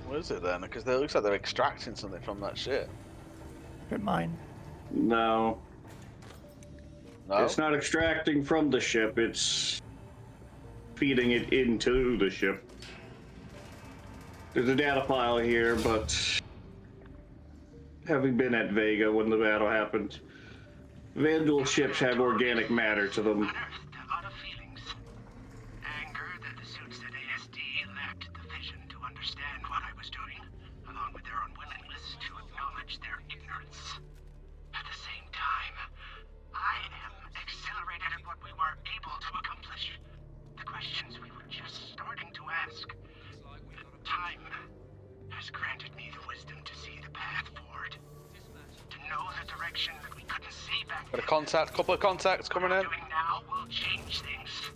What is it then? Because it looks like they're extracting something from that shit. Good mine. No. No? It's not extracting from the ship, it's feeding it into the ship. There's a data file here, but having been at Vega when the battle happened, Vandal ships have organic matter to them. Unearthed a lot of feelings. Anger that the suits at ASD lacked the vision to understand what I was doing, along with their unwillingness to acknowledge their ignorance. At the same time, I am exhilarated at what we were able to accomplish. The questions we were just starting to ask. Time has granted me the wisdom to see the path forward. To know the direction that we couldn't see back Got a then. contact, couple of contacts coming in. Doing now will change things.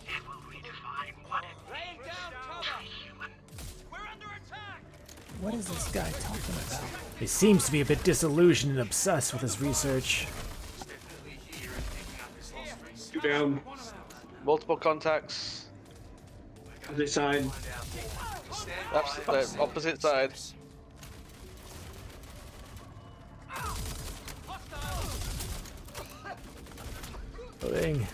It will redefine what it Laying means down to cover! be human. We're under attack! What is this guy talking about? He seems to be a bit disillusioned and obsessed with his research. Two down. Multiple contacts. This side. Opposite side. Thing.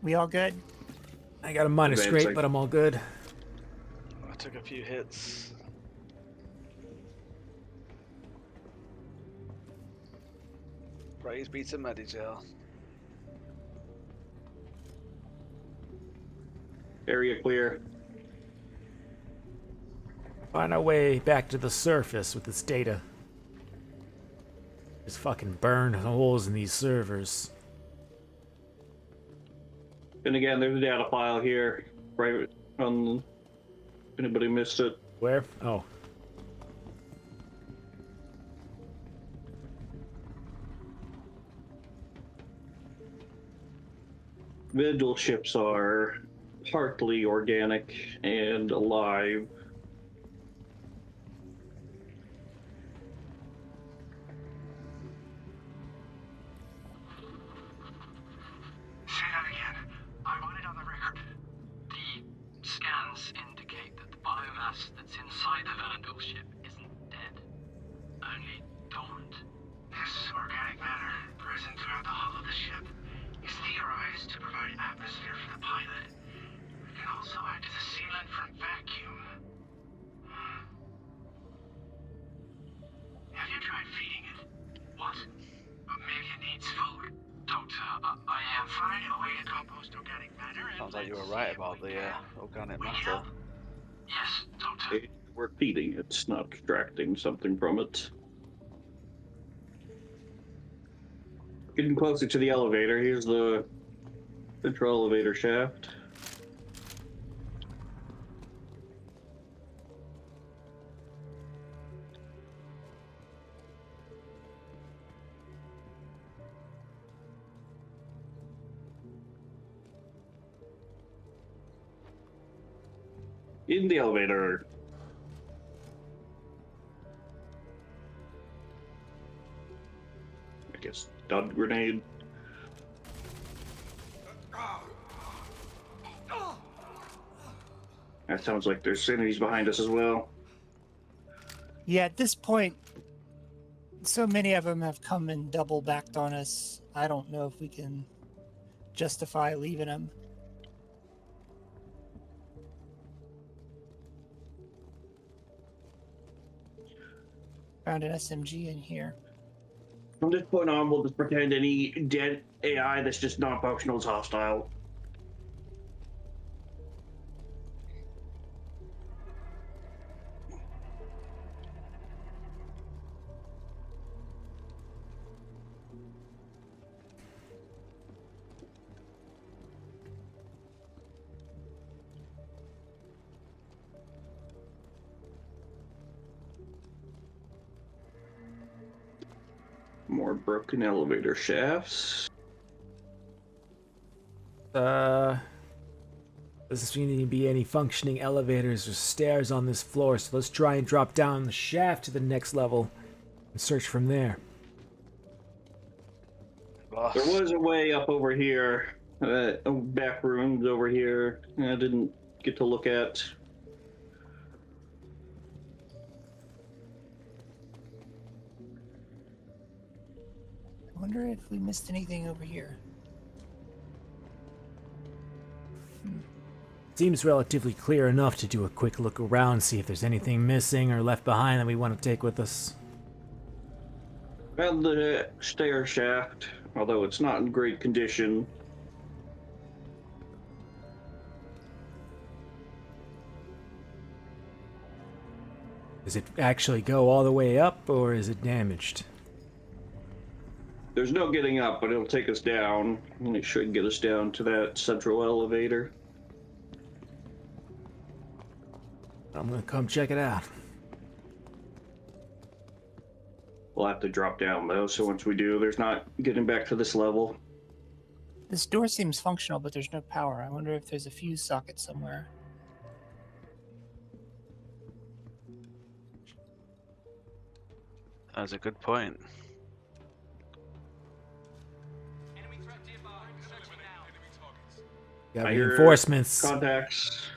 We all good? I got a minor Advancing. scrape, but I'm all good. I took a few hits. Praise be to Medigel. Area clear. Find our way back to the surface with this data. Just fucking burn holes in these servers. And again, there's a data file here. Right on. If anybody missed it. Where? Oh. Vigil ships are partly organic and alive. Say that again. I want it on the record. The scans indicate that the biomass that's inside the Vandal ship isn't dead, only dormant. This organic matter, present throughout the hull of the ship, is theorized to provide atmosphere for the pilot. It can also act as a sealant from vacuum. Have you tried feeding it? What? Maybe it needs food. Doctor, I am finding a way to compost organic matter. Sounds like you were right about the organic matter. Yes, Doctor. We're feeding it, not extracting something from it. Getting closer to the elevator. Here's the central elevator shaft. In the elevator. I guess stun grenade. That sounds like there's enemies behind us as well. Yeah, at this point, so many of them have come and double backed on us. I don't know if we can justify leaving them. Found an SMG in here. From this point on, we'll just pretend any dead AI that's just non-functional is hostile. More broken elevator shafts. Doesn't seem to be any functioning elevators or stairs on this floor, so let's try and drop down the shaft to the next level and search from there. Boss. There was a way up over here, back rooms over here. I didn't get to look at. I wonder if we missed anything over here. Seems relatively clear enough to do a quick look around, see if there's anything missing or left behind that we want to take with us. Found the stair shaft, although it's not in great condition. Does it actually go all the way up, or is it damaged? There's no getting up, but it'll take us down, and it should get us down to that central elevator. I'm gonna come check it out. We'll have to drop down though, so once we do, there's not getting back to this level. This door seems functional, but there's no power. I wonder if there's a fuse socket somewhere. That's a good point. Enemy threat nearby. Searching now. Got I hear reinforcements. Contacts.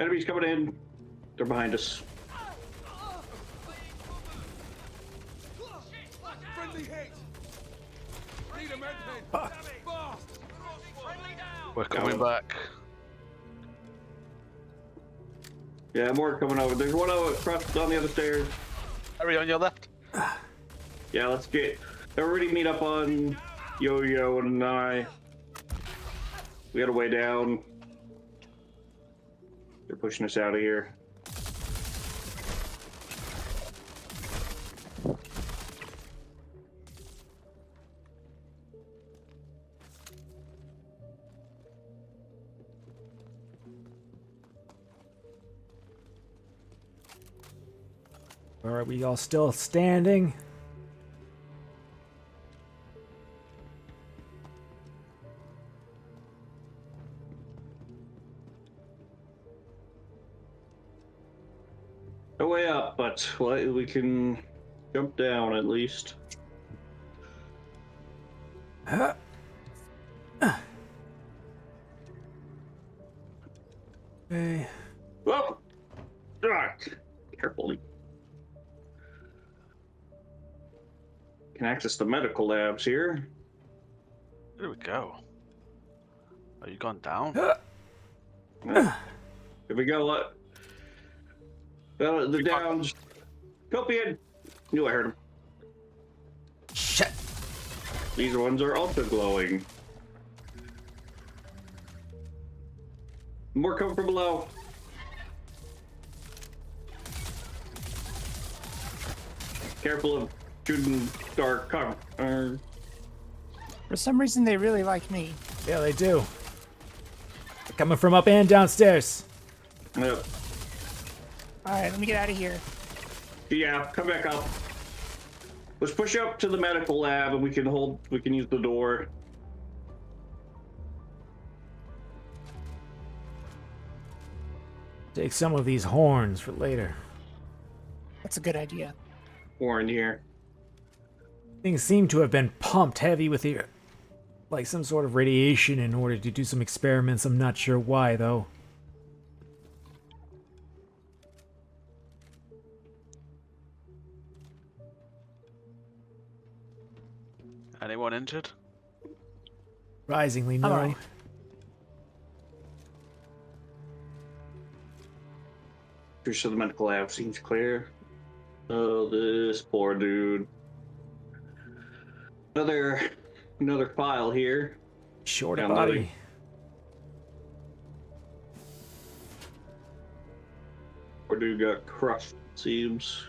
Enemies coming in. They're behind us. Friendly hit. Need a med Fuck. Fast. Friendly down. We're coming back. Yeah, more coming over. There's one over across on the other stairs. Hurry on your left. Yeah, let's get. Everybody meet up on Yoyo and I. We got a way down. They're pushing us out of here. Are we all still standing? No way up, but we can jump down at least. Okay. Whoa! Ah, carefully. Can access the medical labs here. There we go. Are you gone down? Here we go. They're down. Copian! Knew I heard him. Shit. These ones are also glowing. More coming from below. Careful of shooting dark cover. For some reason, they really like me. Yeah, they do. They're coming from up and downstairs. Yep. All right, let me get out of here. Yeah, come back up. Let's push up to the medical lab and we can use the door. Take some of these horns for later. That's a good idea. Warren here. Things seem to have been pumped heavy with like some sort of radiation in order to do some experiments. I'm not sure why, though. Anyone injured? Surprisingly, no. Alright. Push to the medical lab seems clear. Oh, this poor dude. Another file here. Short Yeah, body. Poor dude got crushed, it seems.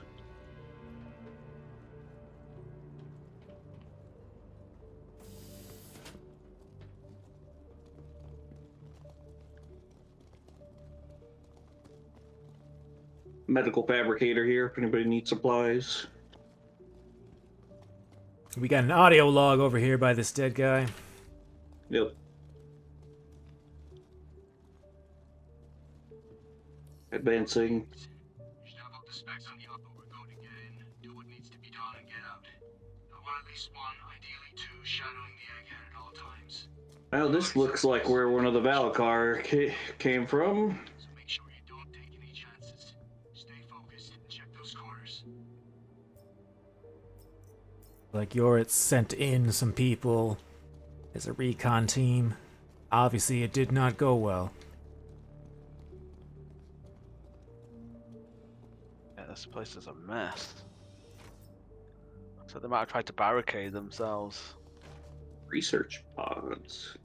Medical fabricator here if anybody needs supplies. We got an audio log over here by this dead guy. Yep. Advancing. Snap up the specs on the upper we're going to get in, do what needs to be done, and get out. I want at least one, ideally two, shadowing the egghead at all times. Oh, this looks like where one of the Valakar came from. So make sure you don't take any chances. Stay focused and check those corners. Like Yorit sent in some people as a recon team. Obviously, it did not go well. Yeah, this place is a mess. So they might have tried to barricade themselves. Research pods.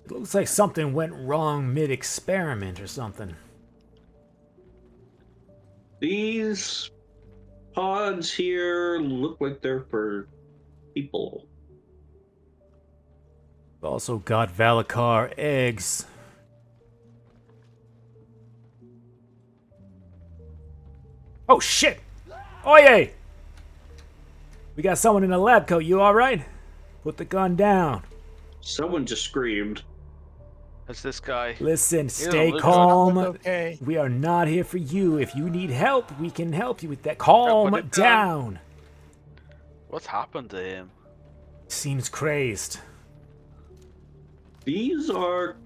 It looks like something went wrong mid-experiment or something. These pods here look like they're for people. We've also got Valakar eggs. Oh shit! Oye! We got someone in a lab coat, you alright? Put the gun down. Someone just screamed. It's this guy. Listen, stay look calm. Okay. We are not here for you. If you need help, we can help you with that. Calm put it down. down. What's happened to him? Seems crazed. These are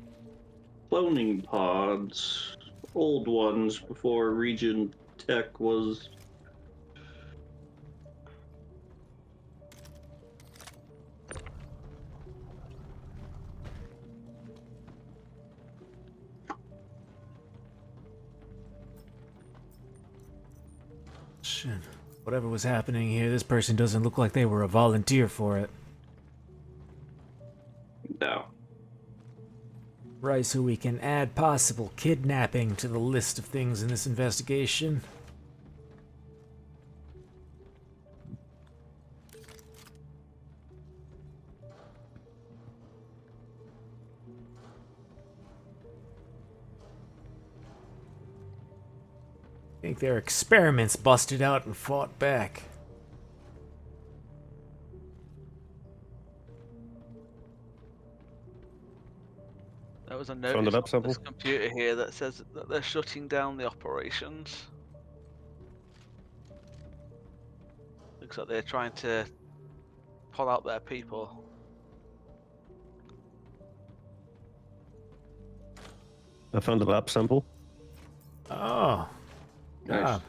cloning pods. Old ones before Region Tech was. Shit. Whatever was happening here, this person doesn't look like they were a volunteer for it. No. right so we can add possible kidnapping to the list of things in this investigation. I think their experiments busted out and fought back. There was a Found notice it up, on sample? this computer here that says that they're shutting down the operations. Looks like they're trying to pull out their people. I found a lab sample. Oh. Nice. God.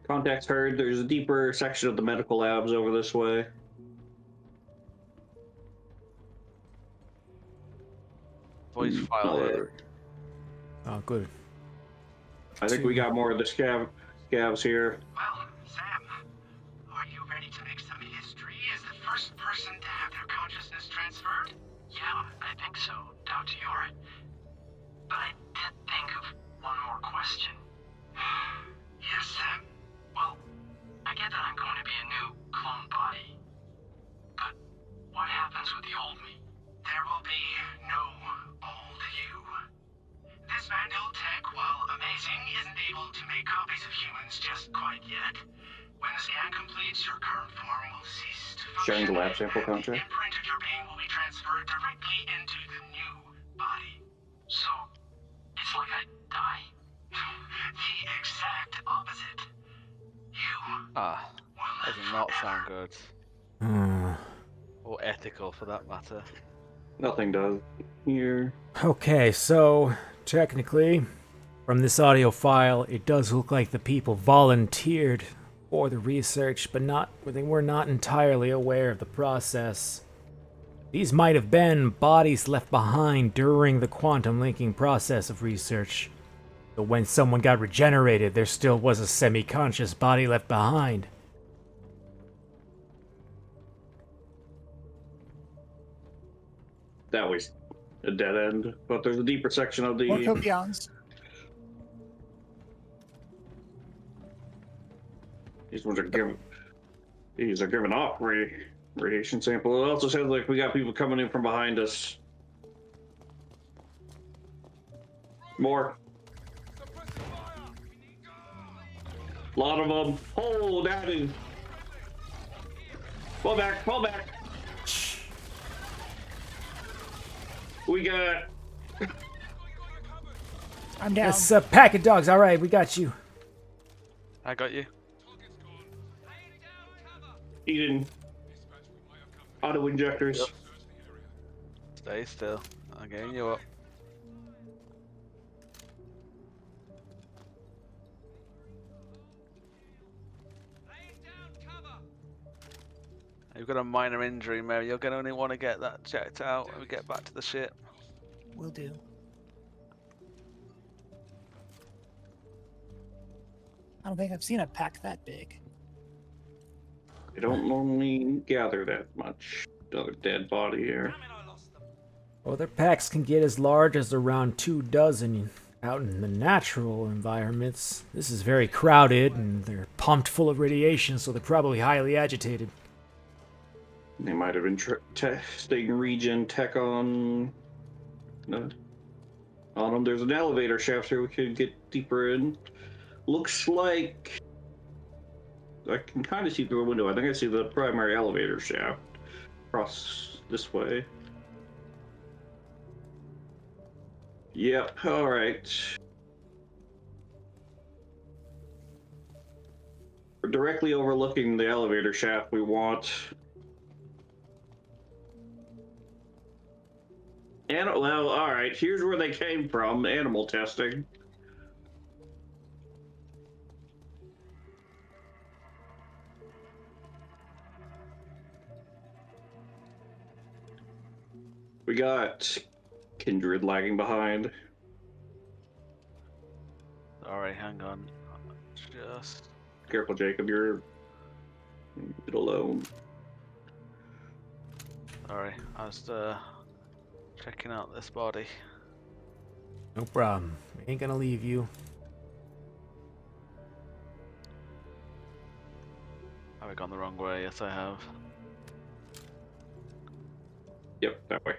Contacts heard. There's a deeper section of the medical labs over this way. Voice file No, here. Oh, good. I think we got more of the scavs here. Well, Sam, are you ready to make some history as the first person to have their consciousness transferred? Yeah, I think so, Dr. Yor. But I did think of one more question. Yes, Sam? Well, I get that I'm going to be a new clone body. But what happens with the old me? There will be no old you. This Vandal tech, while amazing, isn't able to make copies of humans just quite yet. When the scan completes, your current form will cease to function. Sharing the lab sample and contract. the imprint of your being will be transferred directly into the new body. So, it's like I die. The exact opposite. You Ah, will that does not sound good. Or ethical for that matter. Nothing does here. Okay, so technically, from this audio file, it does look like the people volunteered for the research, but they were not entirely aware of the process. These might have been bodies left behind during the quantum linking process of research. But when someone got regenerated, there still was a semi-conscious body left behind. That was a dead end, but there's a deeper section of More the. copions. These ones are giving. These are giving off radiation sample. It also says like we got people coming in from behind us. More. A lot of them. Oh, that is. Fall back. Fall back. We got. I'm down. That's a pack of dogs. All right, we got you. I got you. Eden. Auto injectors. Yep. Stay still. I'm getting you up. You've got a minor injury, Mary. You're going to only want to get that checked out when we get back to the ship. Will do. I don't think I've seen a pack that big. They don't normally gather that much. Another dead body here. Well, their packs can get as large as around 24 out in the natural environments. This is very crowded, and they're pumped full of radiation, so they're probably highly agitated. They might have been testing regen tech on. No. On them. There's an elevator shaft here we could get deeper in. Looks like. I can kind of see through the window. I think I see the primary elevator shaft across this way. Yep, alright. We're directly overlooking the elevator shaft. We want. And well, alright, here's where they came from animal testing. We got Kindred lagging behind. Sorry, hang on. Just. Careful, Jacob, you're it alone. Sorry, I was Checking out this body. No problem. Ain't gonna leave you. Have I gone the wrong way? Yes, I have. Yep, that way.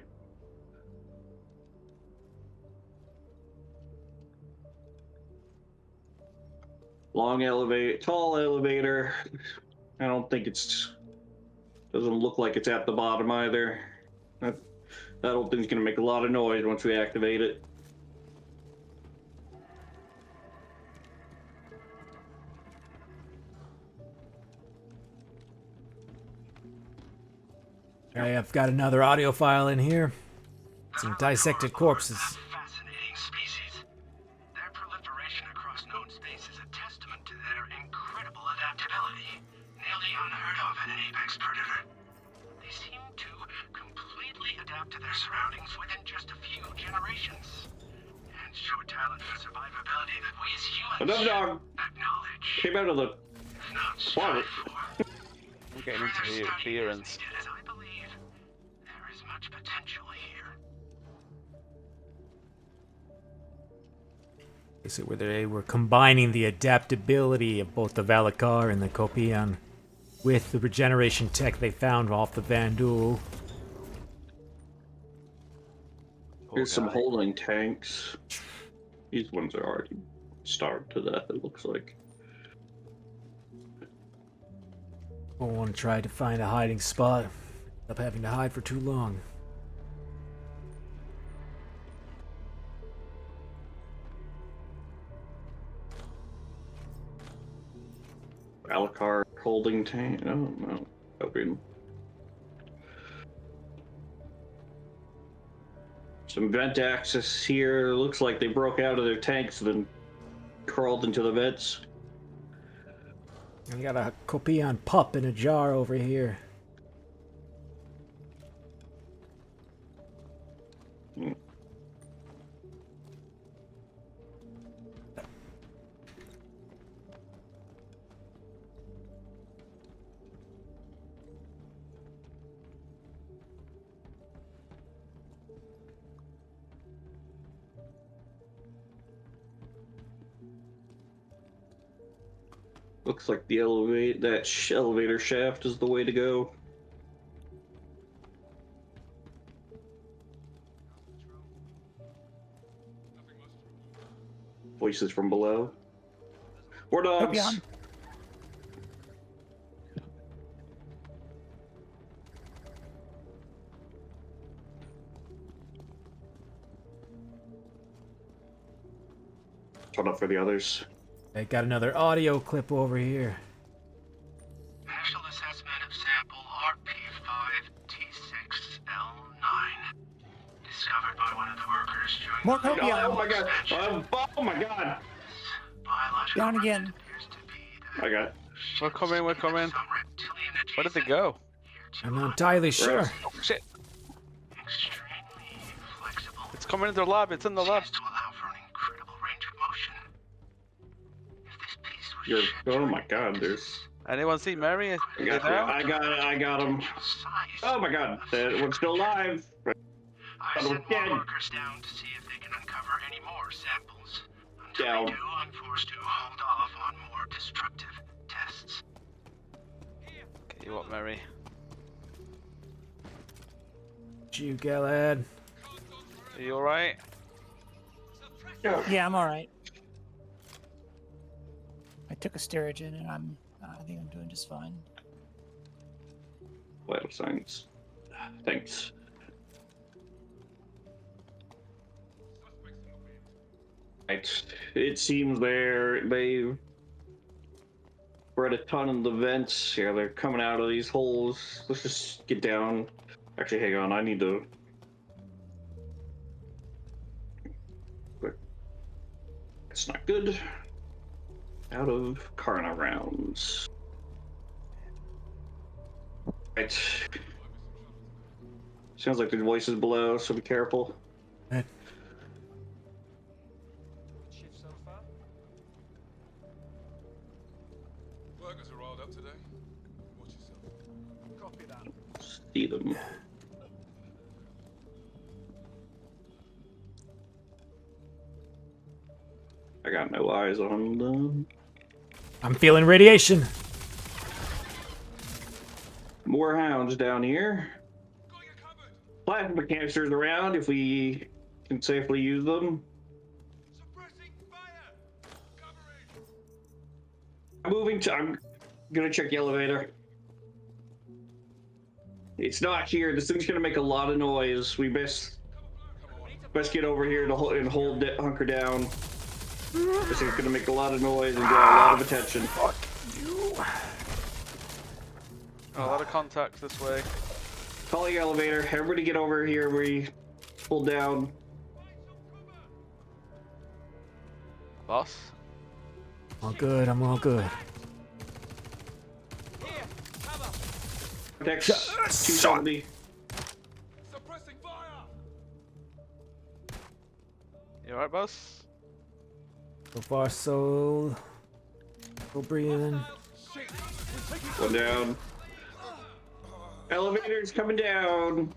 Long elevator, tall elevator. I don't think it's. Doesn't look like it's at the bottom either. That old thing's gonna make a lot of noise once we activate it. I've got another audio file in here. Some dissected corpses. Fascinating species. Their proliferation across known space is a testament to their incredible adaptability. Nearly unheard of in an apex predator. They seem to completely adapt to their surroundings within just a few generations. And show a talent for survivability that we as humans Another dog acknowledge, came out of the if not closet. strive for. I'm getting into Further the study appearance. is needed, as I believe there is much potential here. So where they were combining the adaptability of both the Valakar and the Kopian with the regeneration tech they found off the Vandul. Here's some guy. holding tanks. These ones are already starved to death, it looks like. I want to try to find a hiding spot. End up having to hide for too long. Alakar holding tank. Oh no. Open. Some vent access here. Looks like they broke out of their tanks and then crawled into the vents. I got a Kopian pup in a jar over here. Looks like the elevator shaft is the way to go. Voices from below. War dogs. Kopian. Turn up for the others. I got another audio clip over here. Partial assessment of sample RP5T6L9. Discovered by one of the workers during More the Kopian. Oh my god! expansion. Oh my god! Biological Down again. record appears to be the I got. We're coming, we're coming. some reptilian Where did they adjacent go? I'm not entirely sure. Oh shit! extremely flexible. It's coming into the lab. It's in the lab. Seems to allow for an incredible range of motion. If this piece was You're. shipped Oh to my god! There's. Anyone see Mary? Is I he got. there? I got him. potential size Oh my god! That one's still alive. I Oh, sent dead. more workers down to see if they can uncover any more samples. Until Down. they do, I'm forced to hold off on more destructive tests. Okay, you what, Mary? You, Gallahad. Are you alright? Yeah, I'm all right. I took a Sterigin, and I think I'm doing just fine. Vital signs. Thanks. Right. It seems they've spread a ton in the vents. Yeah, they're coming out of these holes. Let's just get down. Actually, hang on. I need to. That's not good. Out of Karna rounds. Right. Sounds like the voice is below, so be careful. Shift so far? Workers are riled up today. Watch yourself. Copy that. See them. I got no eyes on them. I'm feeling radiation. More hounds down here. Plasma canisters around if we can safely use them. I'm gonna check the elevator. It's not here. This thing's gonna make a lot of noise. We best get over here to hunker down. This thing's gonna make a lot of noise and draw a lot of attention. Fuck you. A lot of contacts this way. Calling elevator. Everybody get over here. We pull down. Boss? All good. I'm all good. Protect 270. Suppressing fire! You alright, boss? So far, so. Still breathing. One down. Elevator's coming down.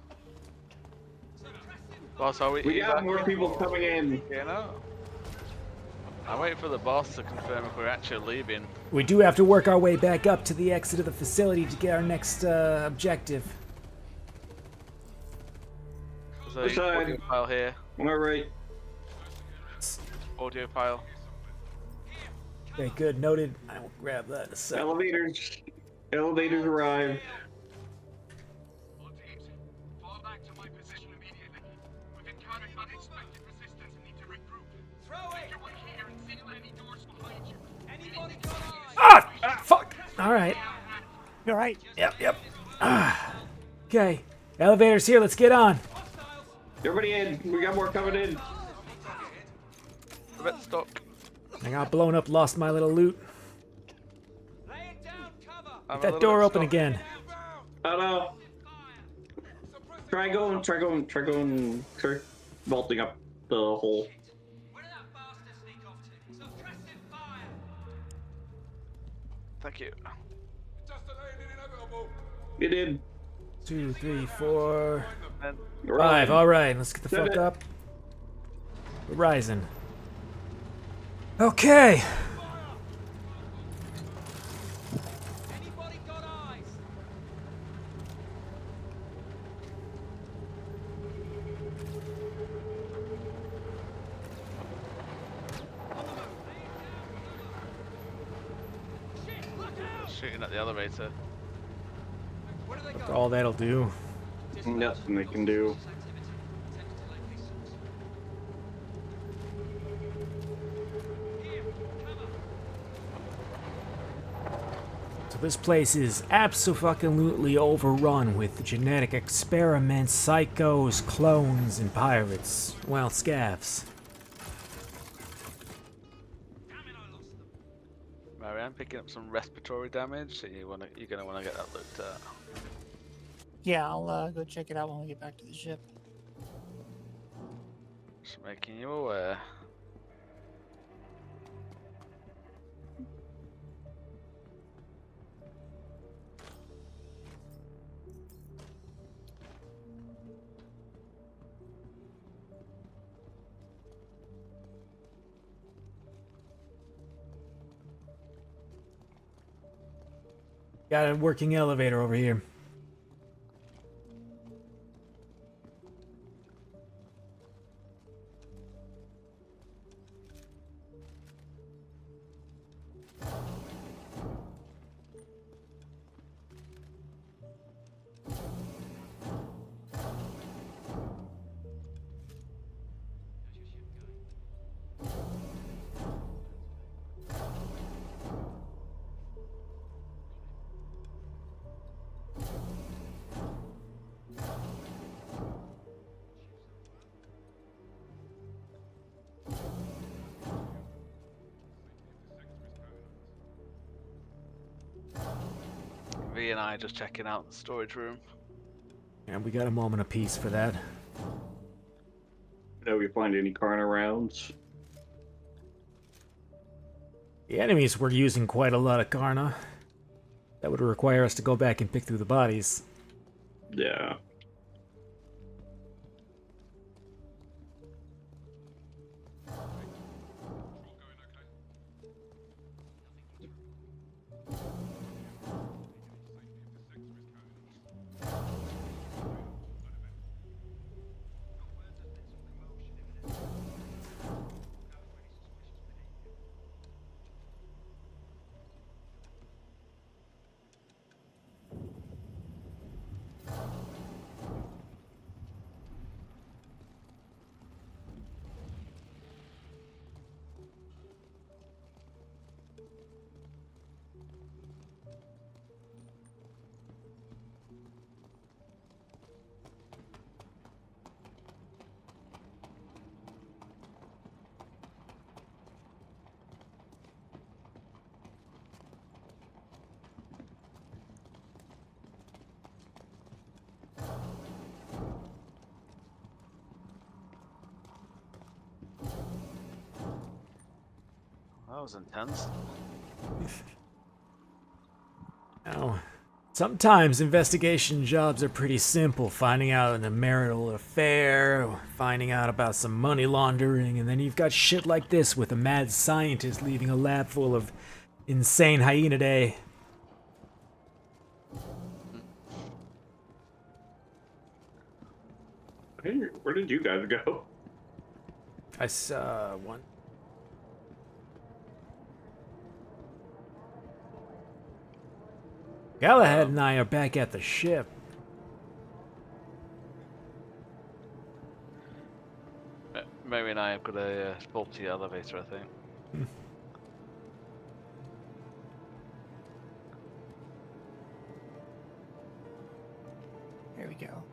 Boss, are we? We got more people coming in. You know? I'm waiting for the boss to confirm if we're actually leaving. We do have to work our way back up to the exit of the facility to get our next objective. There's a audio file here. All right. Audio file. Okay, good. Noted. I will grab that in a second. Elevators arrived. All teams, fall back to my position immediately. We've encountered unexpected resistance and need to regroup. Throw it! Everyone here and seal any doors behind you. Anybody got eyes? Ah! Fuck! Alright. You're right. Yep. Okay. Elevator's here. Let's get on. Everybody in. We got more coming in. A bit stuck. I got blown up, lost my little loot. Lay it down, cover! I'm a That little door bit open stuck. again. Oh no. Try going, vaulting up the hole. Where did that bastard sneak off to? Suppressing fire! Thank you. Just delayed the inevitable. You did. 2, 3, 4, And 5. Alright, let's get the fuck up. We're rising. Okay. Anybody got eyes? Shit, look out! shooting at the elevator. Where do they That's go? all that'll do. Nothing they can do. So this place is absolutely overrun with genetic experiments, psychos, clones, and pirates. Well, scavs. Mary, I'm picking up some respiratory damage, so you're gonna wanna get that looked at. Yeah, I'll go check it out when we get back to the ship. Just making you aware. Got a working elevator over here. V and I just checking out the storage room. And we got a moment of peace for that. Know if you find any Karna rounds. The enemies were using quite a lot of Karna. That would require us to go back and pick through the bodies. Yeah. That was intense. Now, sometimes investigation jobs are pretty simple. Finding out an marital affair, finding out about some money laundering, and then you've got shit like this with a mad scientist leaving a lab full of insane hyenidae. Where did you guys go? I saw one. Gallahad and I are back at the ship. Mary and I have got a faulty elevator, I think. There we go.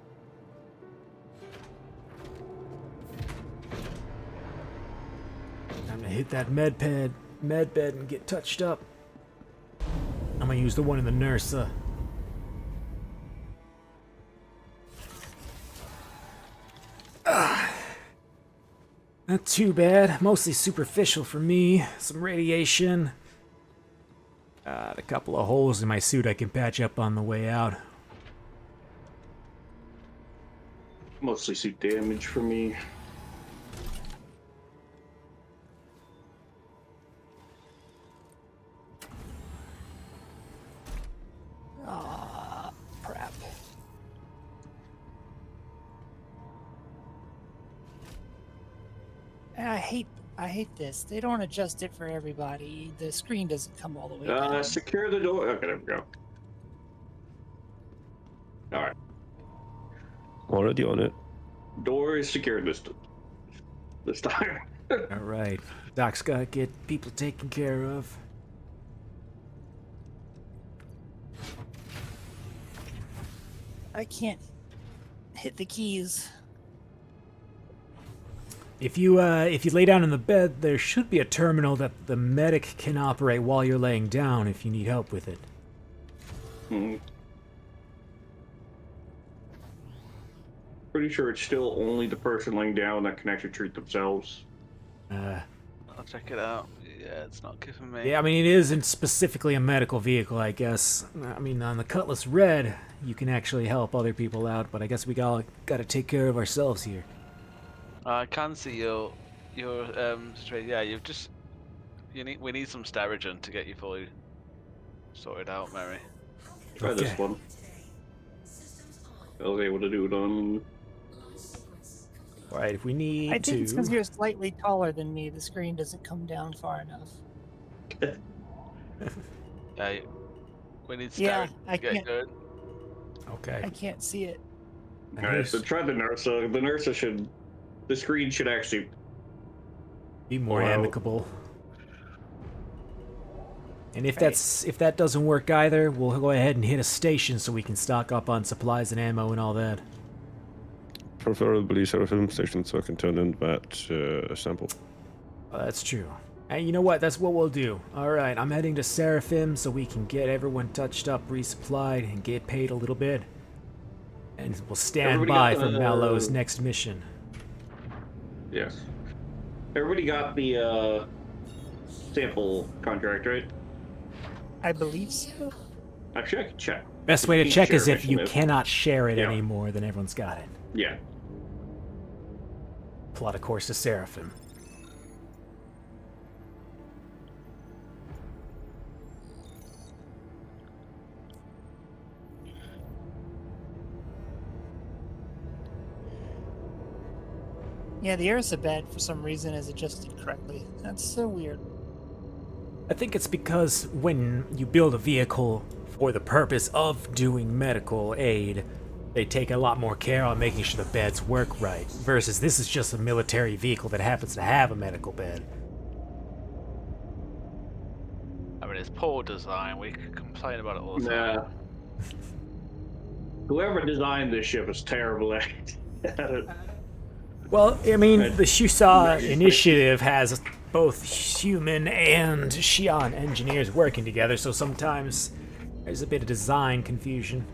Time to hit that med bed and get touched up. I'm gonna use the one in the nurse. Not too bad. Mostly superficial for me. Some radiation. A couple of holes in my suit I can patch up on the way out. Mostly suit damage for me. Crap. I hate this. They don't adjust it for everybody. The screen doesn't come all the way down. Secure the door. Okay, there we go. All right. Already on it. Door is secured this time. Alright. Doc's gotta get people taken care of. I can't hit the keys. If you lay down in the bed, there should be a terminal that the medic can operate while you're laying down if you need help with it. Pretty sure it's still only the person laying down that can actually treat themselves. I'll check it out. Yeah, it's not giving me. Yeah, I mean, it isn't specifically a medical vehicle, I guess. I mean, on the Cutlass Red, you can actually help other people out, but I guess we gotta take care of ourselves here. I can see your straight. Yeah, we need some Starigen to get you fully sorted out, Mary. Try this one. I was able to do it on. Alright, if we need I think to... it's because you're slightly taller than me. The screen doesn't come down far enough. Yeah, we need Starigen Yeah, to get good. Okay. I can't see it. Alright, so try the Nursa. The Nursa should. The screen should actually Be more Wow. amicable. And if that doesn't work either, we'll go ahead and hit a station so we can stock up on supplies and ammo and all that. Preferably Seraphim station so I can turn in that sample. Oh, that's true. And you know what? That's what we'll do. Alright, I'm heading to Seraphim so we can get everyone touched up, resupplied, and get paid a little bit. And we'll stand Everybody by got for the- Mallo's next mission. Yes. Everybody got the sample contract, right? I believe so. Actually, I can check. Best way to Can't check share is if you mission cannot share it Yeah. anymore, then everyone's got it. Yeah. Plot a course to Seraphim. Yeah, the Ursa bed for some reason is adjusted correctly. That's so weird. I think it's because when you build a vehicle for the purpose of doing medical aid, they take a lot more care on making sure the beds work right, versus this is just a military vehicle that happens to have a medical bed. I mean, it's poor design. We can complain about it all the time. Yeah. Whoever designed this ship is terrible at it. Well, I mean, Right. the Shusa initiative has both human and Xi'an engineers working together, so sometimes there's a bit of design confusion.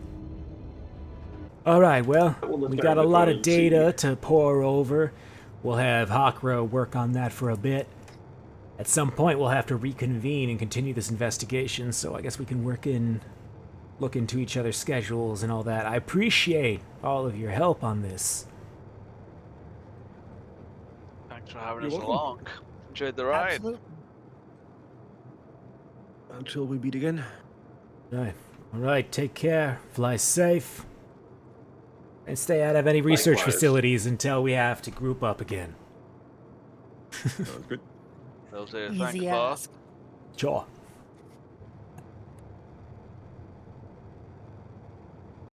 Alright, well, we got a lot of data to pour over. We'll have Hockrow work on that for a bit. At some point, we'll have to reconvene and continue this investigation, so I guess we can look into each other's schedules and all that. I appreciate all of your help on this. Thanks for having You're us welcome. along. Enjoyed the ride. Absolutely. Until we meet again. Alright, take care, fly safe, and stay out of any research Likewise. facilities until we have to group up again. Sounds good. Those are Easy thanks, boss. ask. Sure.